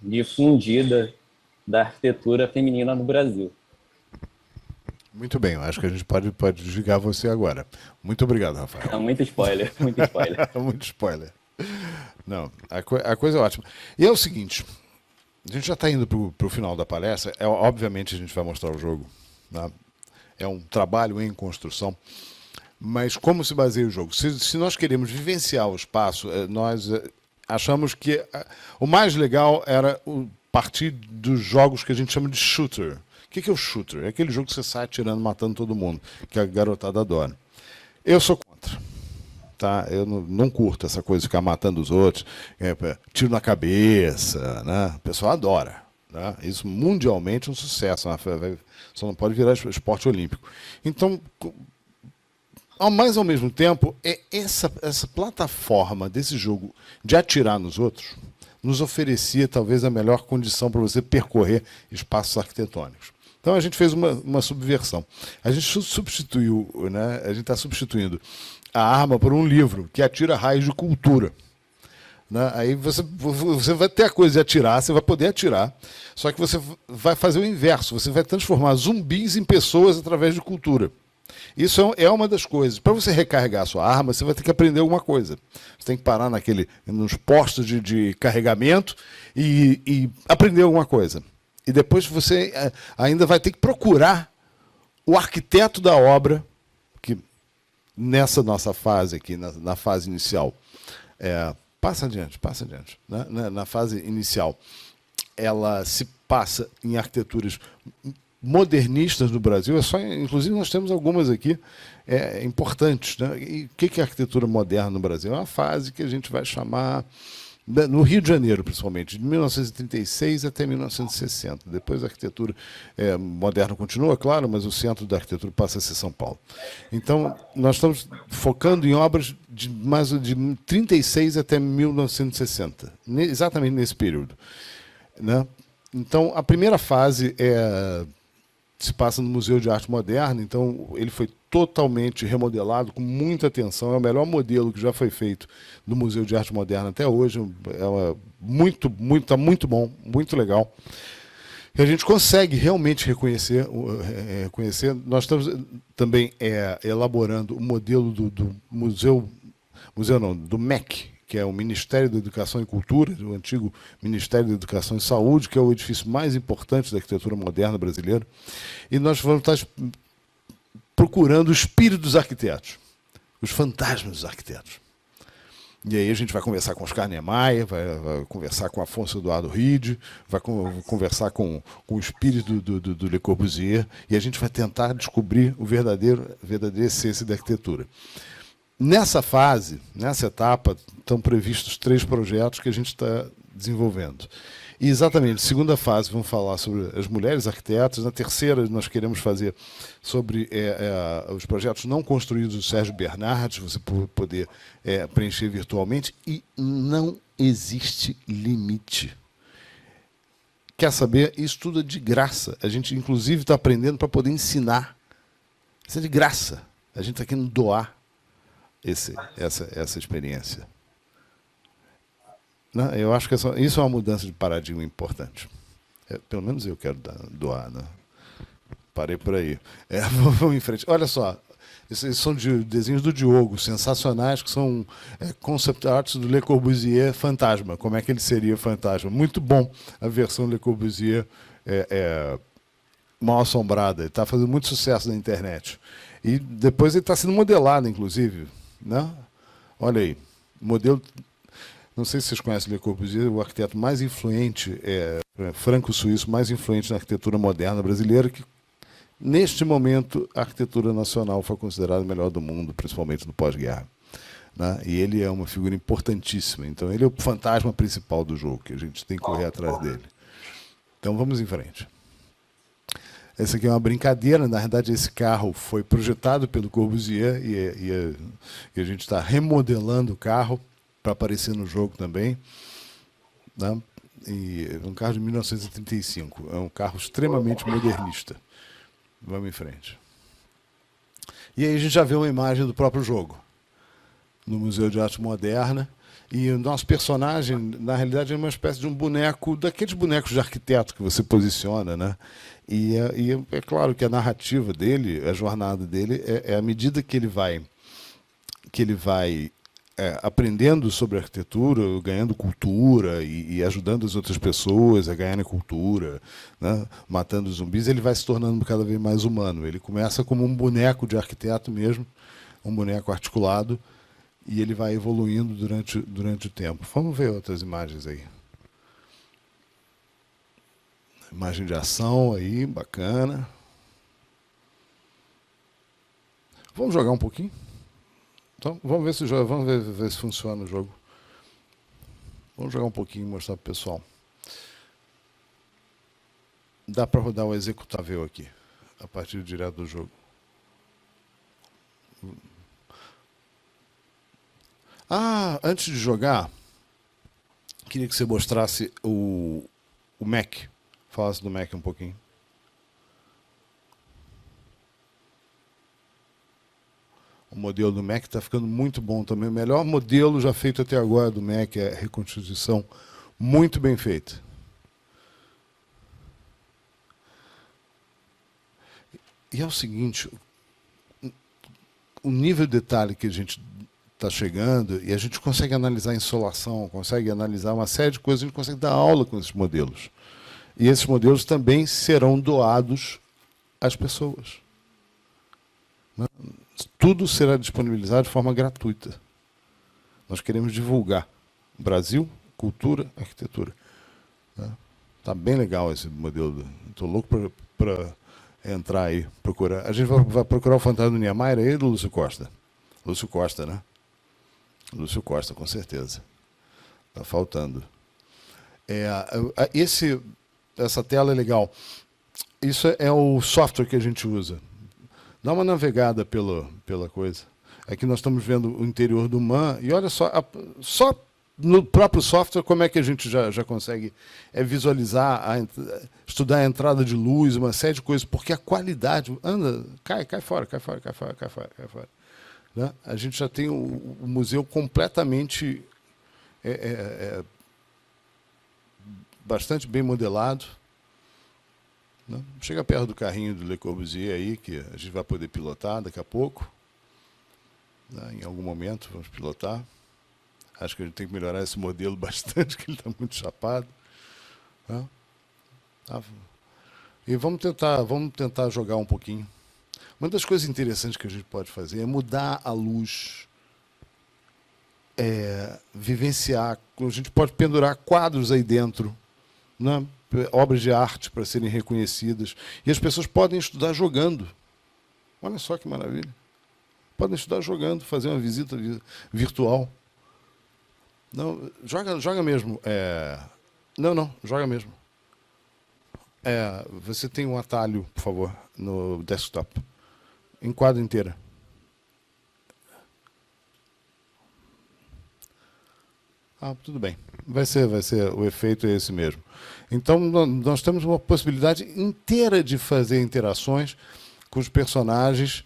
difundida da arquitetura feminina no Brasil. Muito bem, eu acho que a gente pode desligar você agora. Muito obrigado, Rafael. É muito spoiler, muito spoiler. Muito spoiler. Não, a coisa é ótima. E é o seguinte, a gente já está indo para o final da palestra, obviamente a gente vai mostrar o jogo, né? É um trabalho em construção, mas como se baseia o jogo? Se nós queremos vivenciar o espaço, nós achamos que o mais legal era partir dos jogos que a gente chama de shooter. O que é o shooter? É aquele jogo que você sai atirando, matando todo mundo, que a garotada adora. Eu sou contra. Tá? Eu não curto essa coisa de ficar matando os outros, tiro na cabeça, né? O pessoal adora. Né? Isso mundialmente é um sucesso, né? Só não pode virar esporte olímpico. Então, mas ao mesmo tempo, essa plataforma desse jogo de atirar nos outros nos oferecia talvez a melhor condição para você percorrer espaços arquitetônicos. Então a gente fez uma subversão. A gente substituiu, né? A gente está substituindo a arma por um livro que atira raios de cultura. Né? Aí você vai ter a coisa de atirar, você vai poder atirar, só que você vai fazer o inverso, você vai transformar zumbis em pessoas através de cultura. Isso é uma das coisas. Para você recarregar a sua arma, você vai ter que aprender alguma coisa. Você tem que parar nos postos de carregamento e aprender alguma coisa. E depois você ainda vai ter que procurar o arquiteto da obra, que nessa nossa fase aqui, na fase inicial, passa adiante. Na fase inicial, ela se passa em arquiteturas modernistas no Brasil. Inclusive, nós temos algumas aqui importantes. Né? E o que é arquitetura moderna no Brasil? É uma fase que a gente vai chamar, no Rio de Janeiro, principalmente, de 1936 até 1960. Depois a arquitetura moderna continua, claro, mas o centro da arquitetura passa a ser São Paulo. Então, nós estamos focando em obras de 36 até 1960, exatamente nesse período. Né? Então, a primeira fase se passa no Museu de Arte Moderna, então ele foi totalmente remodelado, com muita atenção, é o melhor modelo que já foi feito no Museu de Arte Moderna até hoje, muito bom, muito legal. E a gente consegue realmente reconhecer. Nós estamos também elaborando o modelo do do MEC, que é o Ministério da Educação e Cultura, o antigo Ministério da Educação e Saúde, que é o edifício mais importante da arquitetura moderna brasileira. E nós vamos estar procurando o espírito dos arquitetos, os fantasmas dos arquitetos. E aí a gente vai conversar com Oscar Niemeyer, vai conversar com Afonso Eduardo Ride, vai conversar com o espírito do Le Corbusier, e a gente vai tentar descobrir a verdadeira essência da arquitetura. Nessa fase, nessa etapa, estão previstos 3 projetos que a gente está desenvolvendo. E exatamente, na segunda fase, vamos falar sobre as mulheres arquitetas. Na terceira, nós queremos fazer sobre os projetos não construídos do Sérgio Bernardes, você poder preencher virtualmente. E não existe limite. Quer saber? Isso tudo é de graça. A gente, inclusive, está aprendendo para poder ensinar. Isso é de graça. A gente está querendo doar essa experiência. Não, eu acho que isso é uma mudança de paradigma importante. Pelo menos eu quero doar. Né? Parei por aí. Vamos em frente. Olha só, esses são desenhos do Diogo, sensacionais, que são concept arts do Le Corbusier Fantasma. Como é que ele seria fantasma? Muito bom a versão Le Corbusier mal assombrada. Ele está fazendo muito sucesso na internet. E depois ele está sendo modelado, inclusive. Né? Olha aí, modelo. Não sei se vocês conhecem Le Corbusier, o arquiteto mais influente, franco-suíço, mais influente na arquitetura moderna brasileira, que neste momento a arquitetura nacional foi considerada a melhor do mundo, principalmente no pós-guerra. Né? E ele é uma figura importantíssima. Então ele é o fantasma principal do jogo, que a gente tem que correr atrás dele. Então vamos em frente. Essa aqui é uma brincadeira, na verdade esse carro foi projetado pelo Corbusier e a gente está remodelando o carro para aparecer no jogo também. Né? E é um carro de 1935, é um carro extremamente modernista. Vamos em frente. E aí a gente já vê uma imagem do próprio jogo, no Museu de Arte Moderna. E o nosso personagem, na realidade, é uma espécie de um boneco, daqueles bonecos de arquiteto que você posiciona, né? E é claro que a narrativa dele, a jornada dele, é à medida que ele vai aprendendo sobre arquitetura, ganhando cultura e ajudando as outras pessoas a ganharem cultura, né? Matando zumbis, ele vai se tornando cada vez mais humano. Ele começa como um boneco de arquiteto mesmo, um boneco articulado, e ele vai evoluindo durante o tempo. Vamos ver outras imagens aí. Imagem de ação aí, bacana. Vamos jogar um pouquinho? Então, vamos ver se funciona o jogo. Vamos jogar um pouquinho e mostrar para o pessoal. Dá para rodar o executável aqui, a partir direto do jogo. Antes de jogar, queria que você mostrasse o Mac. Falasse do Mac um pouquinho. O modelo do Mac está ficando muito bom também. O melhor modelo já feito até agora do Mac é a reconstituição muito bem feita. E é o seguinte, o nível de detalhe que a gente está chegando, e a gente consegue analisar a insolação, consegue analisar uma série de coisas, a gente consegue dar aula com esses modelos. E esses modelos também serão doados às pessoas. Tudo será disponibilizado de forma gratuita. Nós queremos divulgar Brasil, cultura, arquitetura. Está bem legal esse modelo. Estou louco para entrar aí, procurar. A gente vai procurar o Fantasma do Niemeyer aí do Lúcio Costa. Lúcio Costa, né? Lúcio Costa, com certeza. Está faltando. Essa tela é legal. Isso é o software que a gente usa. Dá uma navegada pela coisa. Aqui nós estamos vendo o interior do MAN, e olha só no próprio software como é que a gente já consegue visualizar, estudar a entrada de luz, uma série de coisas, porque a qualidade... Cai fora. Né? A gente já tem o museu completamente bastante bem modelado. Né? Chega perto do carrinho do Le Corbusier aí, que a gente vai poder pilotar daqui a pouco. Né? Em algum momento vamos pilotar. Acho que a gente tem que melhorar esse modelo bastante, que ele está muito chapado. Né? E vamos tentar jogar um pouquinho. Uma das coisas interessantes que a gente pode fazer é mudar a luz, vivenciar. A gente pode pendurar quadros aí dentro, né? Obras de arte para serem reconhecidas. E as pessoas podem estudar jogando. Olha só que maravilha. Podem estudar jogando, fazer uma visita virtual. Não, joga mesmo. Não, joga mesmo. Você tem um atalho, por favor, no desktop. Enquadra inteira. Tudo bem. Vai ser, o efeito é esse mesmo. Então, nós temos uma possibilidade inteira de fazer interações com os personagens,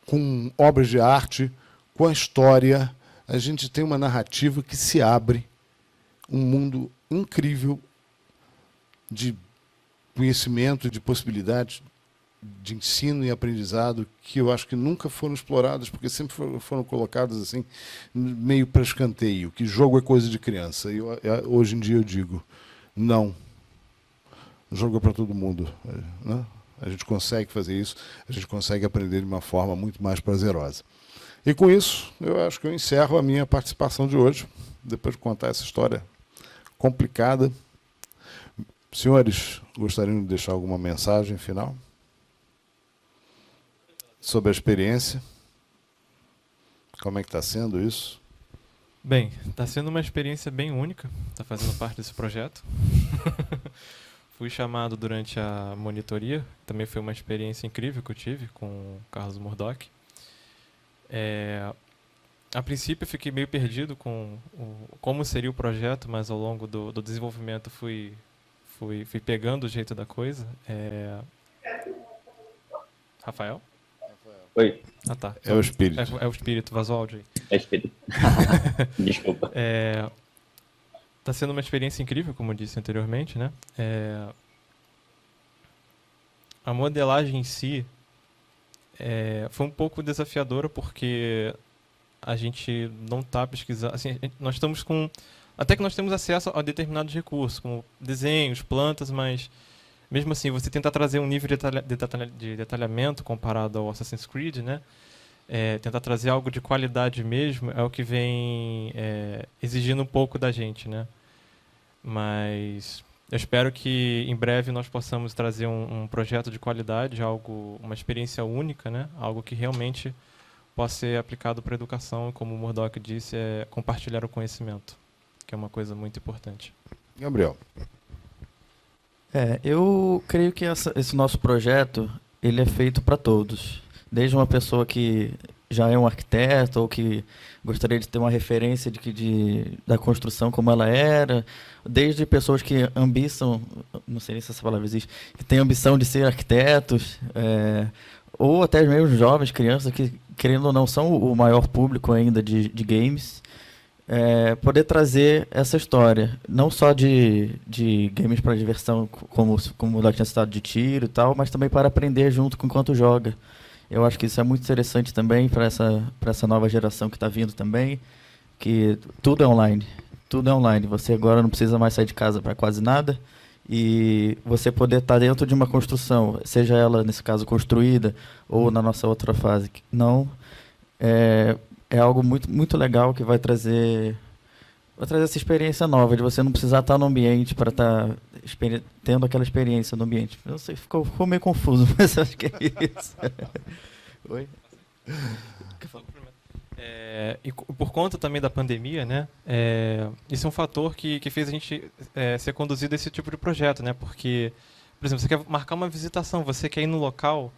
com obras de arte, com a história. A gente tem uma narrativa que se abre, um mundo incrível de conhecimento, de possibilidades de ensino e aprendizado que eu acho que nunca foram exploradas, porque sempre foram colocadas assim, meio para escanteio, que jogo é coisa de criança. E hoje em dia eu digo, não. Jogo é para todo mundo. Né? A gente consegue fazer isso, a gente consegue aprender de uma forma muito mais prazerosa. E com isso, eu acho que eu encerro a minha participação de hoje, depois de contar essa história complicada. Senhores, gostariam de deixar alguma mensagem final sobre a experiência? Como é que está sendo isso? Bem, está sendo uma experiência bem única, está fazendo parte desse projeto. fui chamado durante a monitoria, também foi uma experiência incrível que eu tive com o Carlos Murdock. A princípio eu fiquei meio perdido com como seria o projeto, mas ao longo do desenvolvimento fui pegando o jeito da coisa. Rafael? Oi, Ah, tá. É o espírito. É o espírito, vazou o áudio aí. é espírito. Desculpa. Tá sendo uma experiência incrível, como eu disse anteriormente, né? A modelagem em si foi um pouco desafiadora porque a gente não está pesquisando. Assim, nós estamos com. Até que nós temos acesso a determinados recursos, como desenhos, plantas, mas mesmo assim, você tentar trazer um nível de detalhamento comparado ao Assassin's Creed, né? Tentar trazer algo de qualidade mesmo é o que vem exigindo um pouco da gente, né? Mas eu espero que em breve nós possamos trazer um projeto de qualidade, uma experiência única, né? Algo que realmente possa ser aplicado para a educação e, como o Murdock disse, compartilhar o conhecimento, que é uma coisa muito importante. Gabriel. Eu creio que esse nosso projeto ele é feito para todos. Desde uma pessoa que já é um arquiteto ou que gostaria de ter uma referência da construção como ela era, desde pessoas que ambiçam, não sei se essa palavra existe, que têm ambição de ser arquitetos, ou até mesmo jovens, crianças que, querendo ou não, são o maior público ainda de games, poder trazer essa história, não só de games para diversão, como o Léo tinha citado, de tiro e tal, mas também para aprender junto com enquanto joga. Eu acho que isso é muito interessante também para essa nova geração que está vindo também, que tudo é online. Tudo é online. Você agora não precisa mais sair de casa para quase nada. E você poder estar dentro de uma construção, seja ela, nesse caso, construída, ou na nossa outra fase, não, é algo muito, muito legal que vai trazer essa experiência nova, de você não precisar estar no ambiente para estar tendo aquela experiência no ambiente. Não sei, ficou meio confuso, mas acho que é isso. Oi? E por conta também da pandemia, né, isso é um fator que fez a gente ser conduzido a esse tipo de projeto, né, porque, por exemplo, você quer marcar uma visitação, você quer ir no local,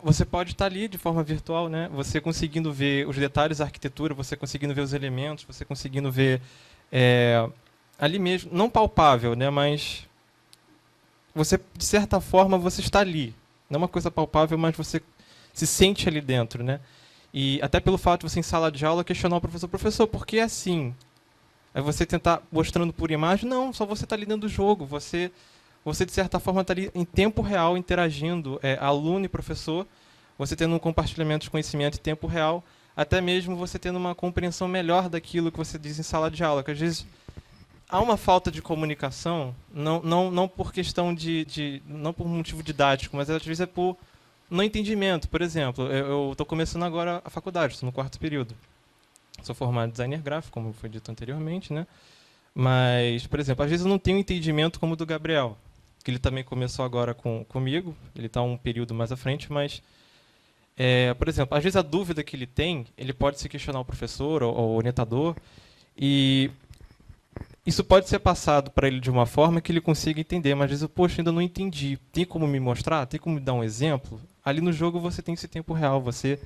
você pode estar ali de forma virtual, né, você conseguindo ver os detalhes da arquitetura, você conseguindo ver os elementos, você conseguindo ver ali mesmo, não palpável, né, mas você, de certa forma, você está ali. Não é uma coisa palpável, mas você se sente ali dentro, né? E até pelo fato de você, em sala de aula, questionar o professor, por que é assim? Aí você tentar mostrando por imagem, não, só você está ali dentro do jogo. Você, de certa forma, está ali em tempo real, interagindo, aluno e professor, você tendo um compartilhamento de conhecimento em tempo real, até mesmo você tendo uma compreensão melhor daquilo que você diz em sala de aula, que às vezes há uma falta de comunicação, não por questão não por motivo didático, mas às vezes é por não entendimento. Por exemplo, eu estou começando agora a faculdade, estou no 4º período. Sou formado em designer gráfico, como foi dito anteriormente, né? Mas, por exemplo, às vezes eu não tenho entendimento como o do Gabriel, que ele também começou agora comigo, ele está um período mais à frente, mas, por exemplo, às vezes a dúvida que ele tem, ele pode se questionar o professor ou o orientador, e isso pode ser passado para ele de uma forma que ele consiga entender, mas às vezes, poxa, ainda não entendi. Tem como me mostrar? Tem como me dar um exemplo? Ali no jogo você tem esse tempo real, você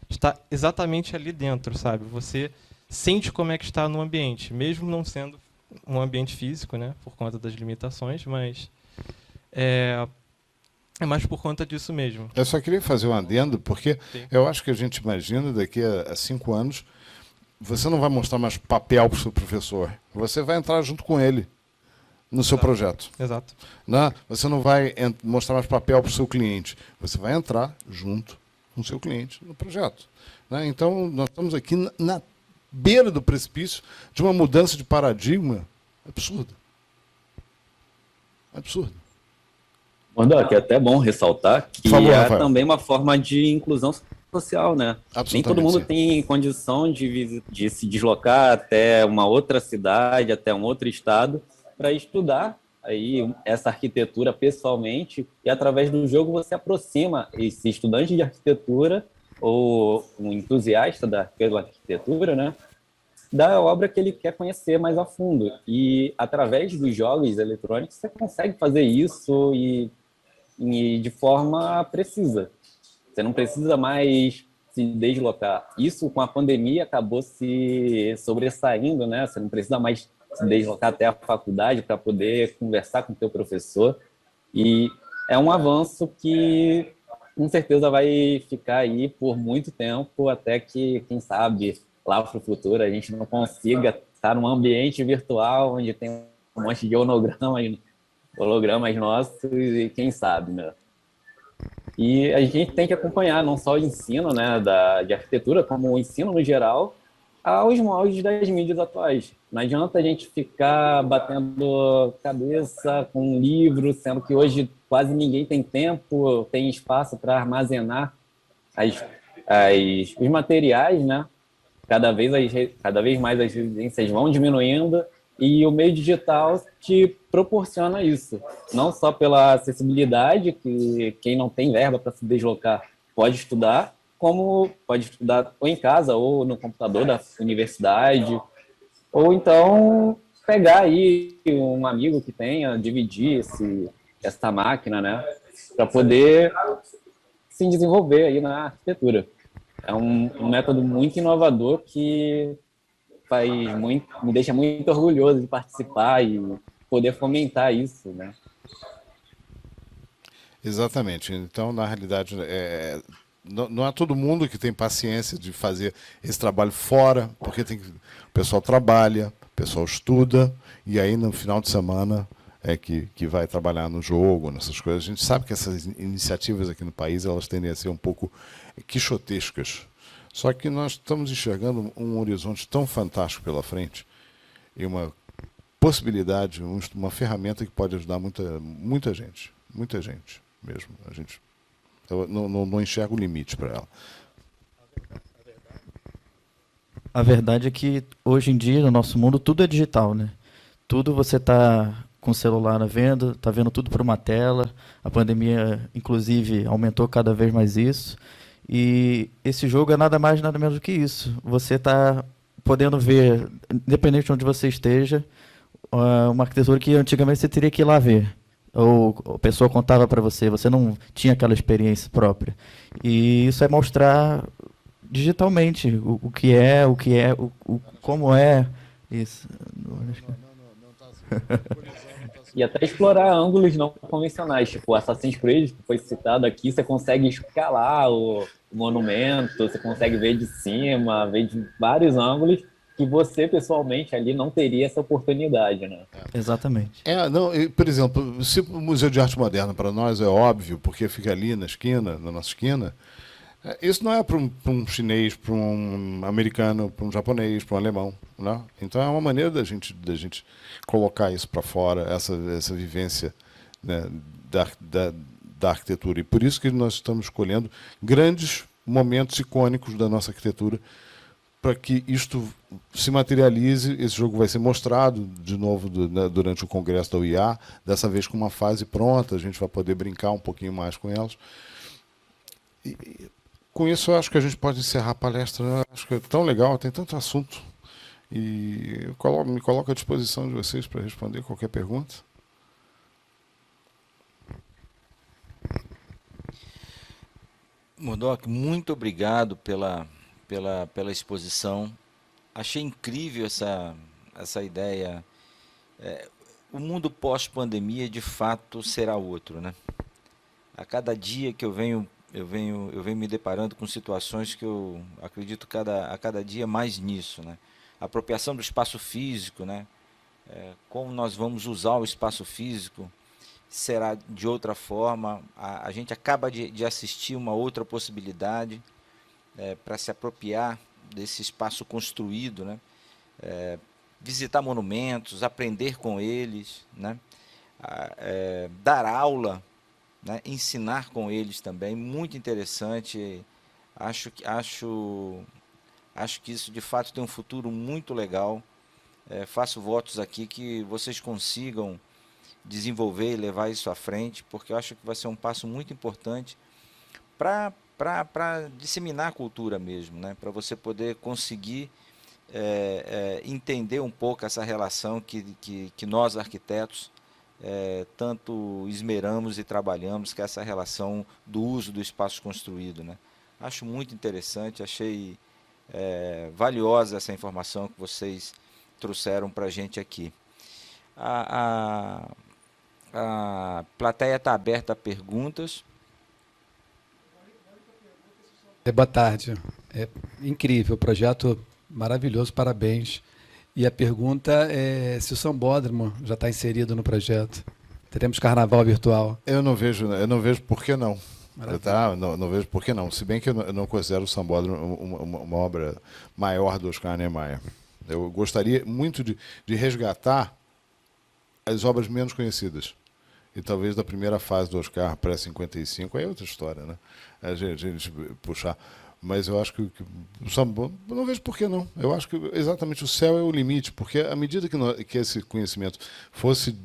está exatamente ali dentro, sabe? Você sente como é que está no ambiente, mesmo não sendo um ambiente físico, né, por conta das limitações, mas é mais por conta disso mesmo. Eu só queria fazer um adendo, porque Sim. eu acho que a gente imagina daqui a 5 anos, você não vai mostrar mais papel para o seu professor, você vai entrar junto com ele no seu projeto. Exato. Né? Você não vai mostrar mais papel para o seu cliente, você vai entrar junto com o seu cliente no projeto. Né? Então, nós estamos aqui na beira do precipício de uma mudança de paradigma absurda. Absurda. Murdock, é até bom ressaltar que Por favor, é Rafael. também uma forma de inclusão social, né? Nem todo mundo sim. tem condição de se deslocar até uma outra cidade, até um outro estado, para estudar aí essa arquitetura pessoalmente, e através do jogo você aproxima esse estudante de arquitetura ou um entusiasta pela arquitetura, né? da obra que ele quer conhecer mais a fundo. E através dos jogos eletrônicos você consegue fazer isso e de forma precisa. Você não precisa mais se deslocar. Isso com a pandemia acabou se sobressaindo, né? Você não precisa mais se deslocar até a faculdade para poder conversar com o teu professor. E é um avanço que com certeza vai ficar aí por muito tempo, até que, quem sabe, lá para o futuro a gente não consiga estar num ambiente virtual onde tem um monte de hologramas nossos e quem sabe, né? E a gente tem que acompanhar não só o ensino, né, de arquitetura, como o ensino no geral, aos moldes das mídias atuais. Não adianta a gente ficar batendo cabeça com um livro, sendo que hoje quase ninguém tem tempo, tem espaço para armazenar os materiais, né? Cada vez mais as residências vão diminuindo e o meio digital te proporciona isso. Não só pela acessibilidade, que quem não tem verba para se deslocar pode estudar, como pode estudar ou em casa ou no computador da universidade, ou então pegar aí um amigo que tenha, dividir essa máquina, né, para poder se desenvolver aí na arquitetura. É um método muito inovador que me deixa muito orgulhoso de participar e poder fomentar isso, né? Exatamente. Então, na realidade, não é todo mundo que tem paciência de fazer esse trabalho fora, porque o pessoal trabalha, o pessoal estuda, e aí no final de semana é que vai trabalhar no jogo, nessas coisas. A gente sabe que essas iniciativas aqui no país elas tendem a ser um pouco quixotescas. Só que nós estamos enxergando um horizonte tão fantástico pela frente e uma possibilidade, uma ferramenta que pode ajudar muita gente mesmo. Eu não enxergo limite para ela. A verdade é que hoje em dia, no nosso mundo, tudo é digital, né? Tudo você está com o celular vendo, está vendo tudo por uma tela. A pandemia, inclusive, aumentou cada vez mais isso. E esse jogo é nada mais, nada menos do que isso. Você está podendo ver, independente de onde você esteja, uma arquitetura que antigamente você teria que ir lá ver. Ou a pessoa contava para você, você não tinha aquela experiência própria. E isso é mostrar digitalmente o que é, como é isso. E até explorar ângulos não convencionais, tipo Assassin's Creed, que foi citado aqui, você consegue escalar o monumento, você consegue ver de cima, ver de vários ângulos que você, pessoalmente, ali não teria essa oportunidade, né? Exatamente. Não, por exemplo, se o Museu de Arte Moderna para nós é óbvio, porque fica ali na nossa esquina, isso não é para um chinês, para um americano, para um japonês, para um alemão, né? Então é uma maneira da gente colocar isso para fora, essa vivência, né, da arquitetura. E por isso que nós estamos escolhendo grandes momentos icônicos da nossa arquitetura para que isto se materialize. Esse jogo vai ser mostrado de novo durante o congresso da UIA, dessa vez com uma fase pronta, a gente vai poder brincar um pouquinho mais com elas. Com isso, eu acho que a gente pode encerrar a palestra. Eu acho que é tão legal, tem tanto assunto. E me coloco à disposição de vocês para responder qualquer pergunta. Murdock, muito obrigado pela exposição. Achei incrível essa ideia. O mundo pós-pandemia, de fato, será outro, né? A cada dia que eu venho me deparando com situações que eu acredito a cada dia mais nisso, né? A apropriação do espaço físico, né? Como nós vamos usar o espaço físico será de outra forma. A gente acaba de assistir uma outra possibilidade para se apropriar desse espaço construído, né? Visitar monumentos, aprender com eles, né? Dar aula, né? Ensinar com eles também, muito interessante. Acho que isso de fato tem um futuro muito legal. Faço votos aqui que vocês consigam desenvolver e levar isso à frente, porque eu acho que vai ser um passo muito importante para disseminar a cultura mesmo, né? Para você poder conseguir entender um pouco essa relação que nós, arquitetos, tanto esmeramos e trabalhamos, que é essa relação do uso do espaço construído, né? Acho muito interessante, achei valiosa essa informação que vocês trouxeram para a gente aqui. A plateia está aberta a perguntas. Boa tarde. É incrível, projeto maravilhoso, parabéns. E a pergunta é se o Sambódromo já está inserido no projeto. Teremos carnaval virtual. Eu não vejo por que não. Maravilha. Tá? Não vejo por que não. Se bem que eu não considero o Sambódromo uma obra maior do Oscar Niemeyer. Eu gostaria muito de resgatar as obras menos conhecidas. E talvez da primeira fase do Oscar, pré-55, aí é outra história, né? A gente puxar. Mas eu acho que o Sambódromo, não vejo por que não. Eu acho que exatamente o céu é o limite, porque à medida que esse conhecimento fosse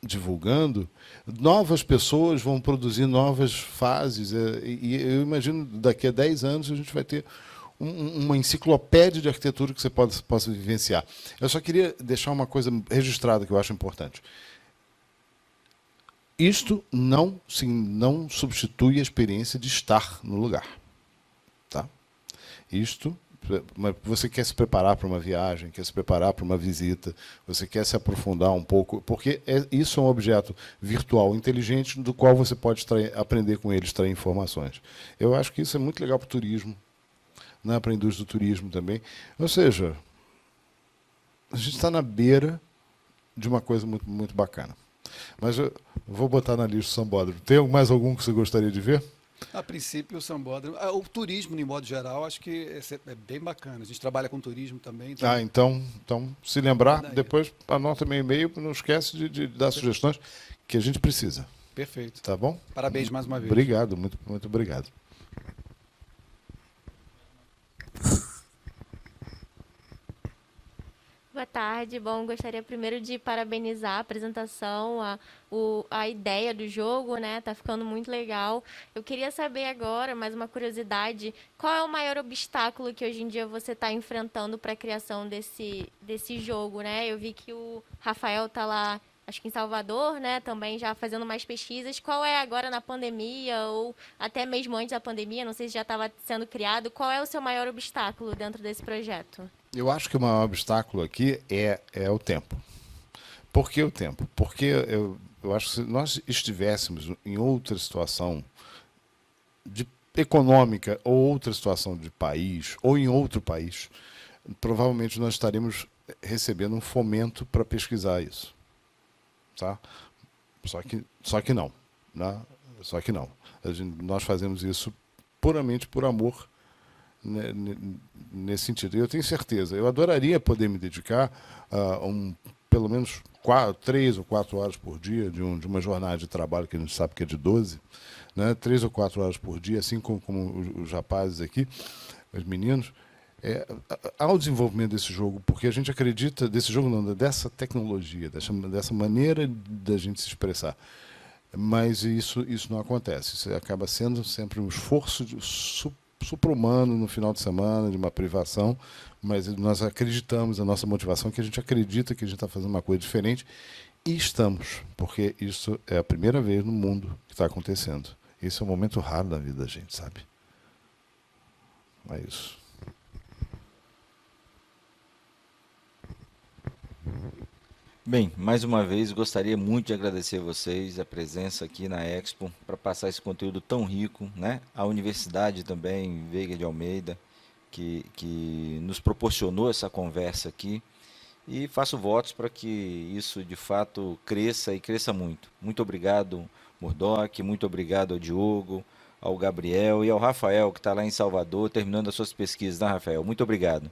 divulgando, novas pessoas vão produzir novas fases. E eu imagino daqui a 10 anos a gente vai ter uma enciclopédia de arquitetura que você possa vivenciar. Eu só queria deixar uma coisa registrada que eu acho importante. Isto não substitui a experiência de estar no lugar. Tá? Isto, você quer se preparar para uma viagem, quer se preparar para uma visita, você quer se aprofundar um pouco, porque isso é um objeto virtual inteligente do qual você pode aprender com ele, extrair informações. Eu acho que isso é muito legal para o turismo, né, para a indústria do turismo também. Ou seja, a gente está na beira de uma coisa muito, muito bacana. Mas eu vou botar na lista o Sambódromo. Tem mais algum que você gostaria de ver? A princípio, o Sambódromo... O turismo, de modo geral, acho que é bem bacana. A gente trabalha com turismo também. Então, se lembrar, depois anota meu e-mail, não esquece de dar sugestões que a gente precisa. Perfeito. Tá bom? Parabéns mais uma vez. Obrigado, muito, muito obrigado. Boa tarde. Bom, gostaria primeiro de parabenizar a apresentação, a ideia do jogo, né? Tá ficando muito legal. Eu queria saber agora, mais uma curiosidade, qual é o maior obstáculo que hoje em dia você está enfrentando para a criação desse jogo, né? Eu vi que o Rafael tá lá, acho que em Salvador, né? Também já fazendo mais pesquisas. Qual é agora na pandemia ou até mesmo antes da pandemia? Não sei se já estava sendo criado. Qual é o seu maior obstáculo dentro desse projeto? Eu acho que o maior obstáculo aqui é o tempo. Por que o tempo? Porque eu acho que se nós estivéssemos em outra situação econômica ou outra situação de país, ou em outro país, provavelmente nós estaríamos recebendo um fomento para pesquisar isso. Tá? Só que não. Né? Só que não. Nós fazemos isso puramente por amor, né, nesse sentido. Eu tenho certeza, eu adoraria poder me dedicar a pelo menos 3 ou 4 horas por dia de uma jornada de trabalho que a gente sabe que é de 12, né, 3 ou 4 horas por dia, assim como os rapazes aqui, os meninos, ao desenvolvimento desse jogo, porque a gente acredita, dessa tecnologia, dessa maneira da gente se expressar. Mas isso não acontece. Isso acaba sendo sempre um esforço supra-humano no final de semana, de uma privação, mas nós acreditamos, a nossa motivação é que a gente acredita que a gente está fazendo uma coisa diferente, e estamos, porque isso é a primeira vez no mundo que está acontecendo. Esse é um momento raro da vida da gente, sabe? É isso. Bem, mais uma vez gostaria muito de agradecer a vocês a presença aqui na Expo para passar esse conteúdo tão rico, né? A universidade também, Veiga de Almeida, que nos proporcionou essa conversa aqui, e faço votos para que isso de fato cresça e cresça muito. Muito obrigado, Murdoch, muito obrigado ao Diogo, ao Gabriel e ao Rafael, que está lá em Salvador terminando as suas pesquisas, né, Rafael? Muito obrigado.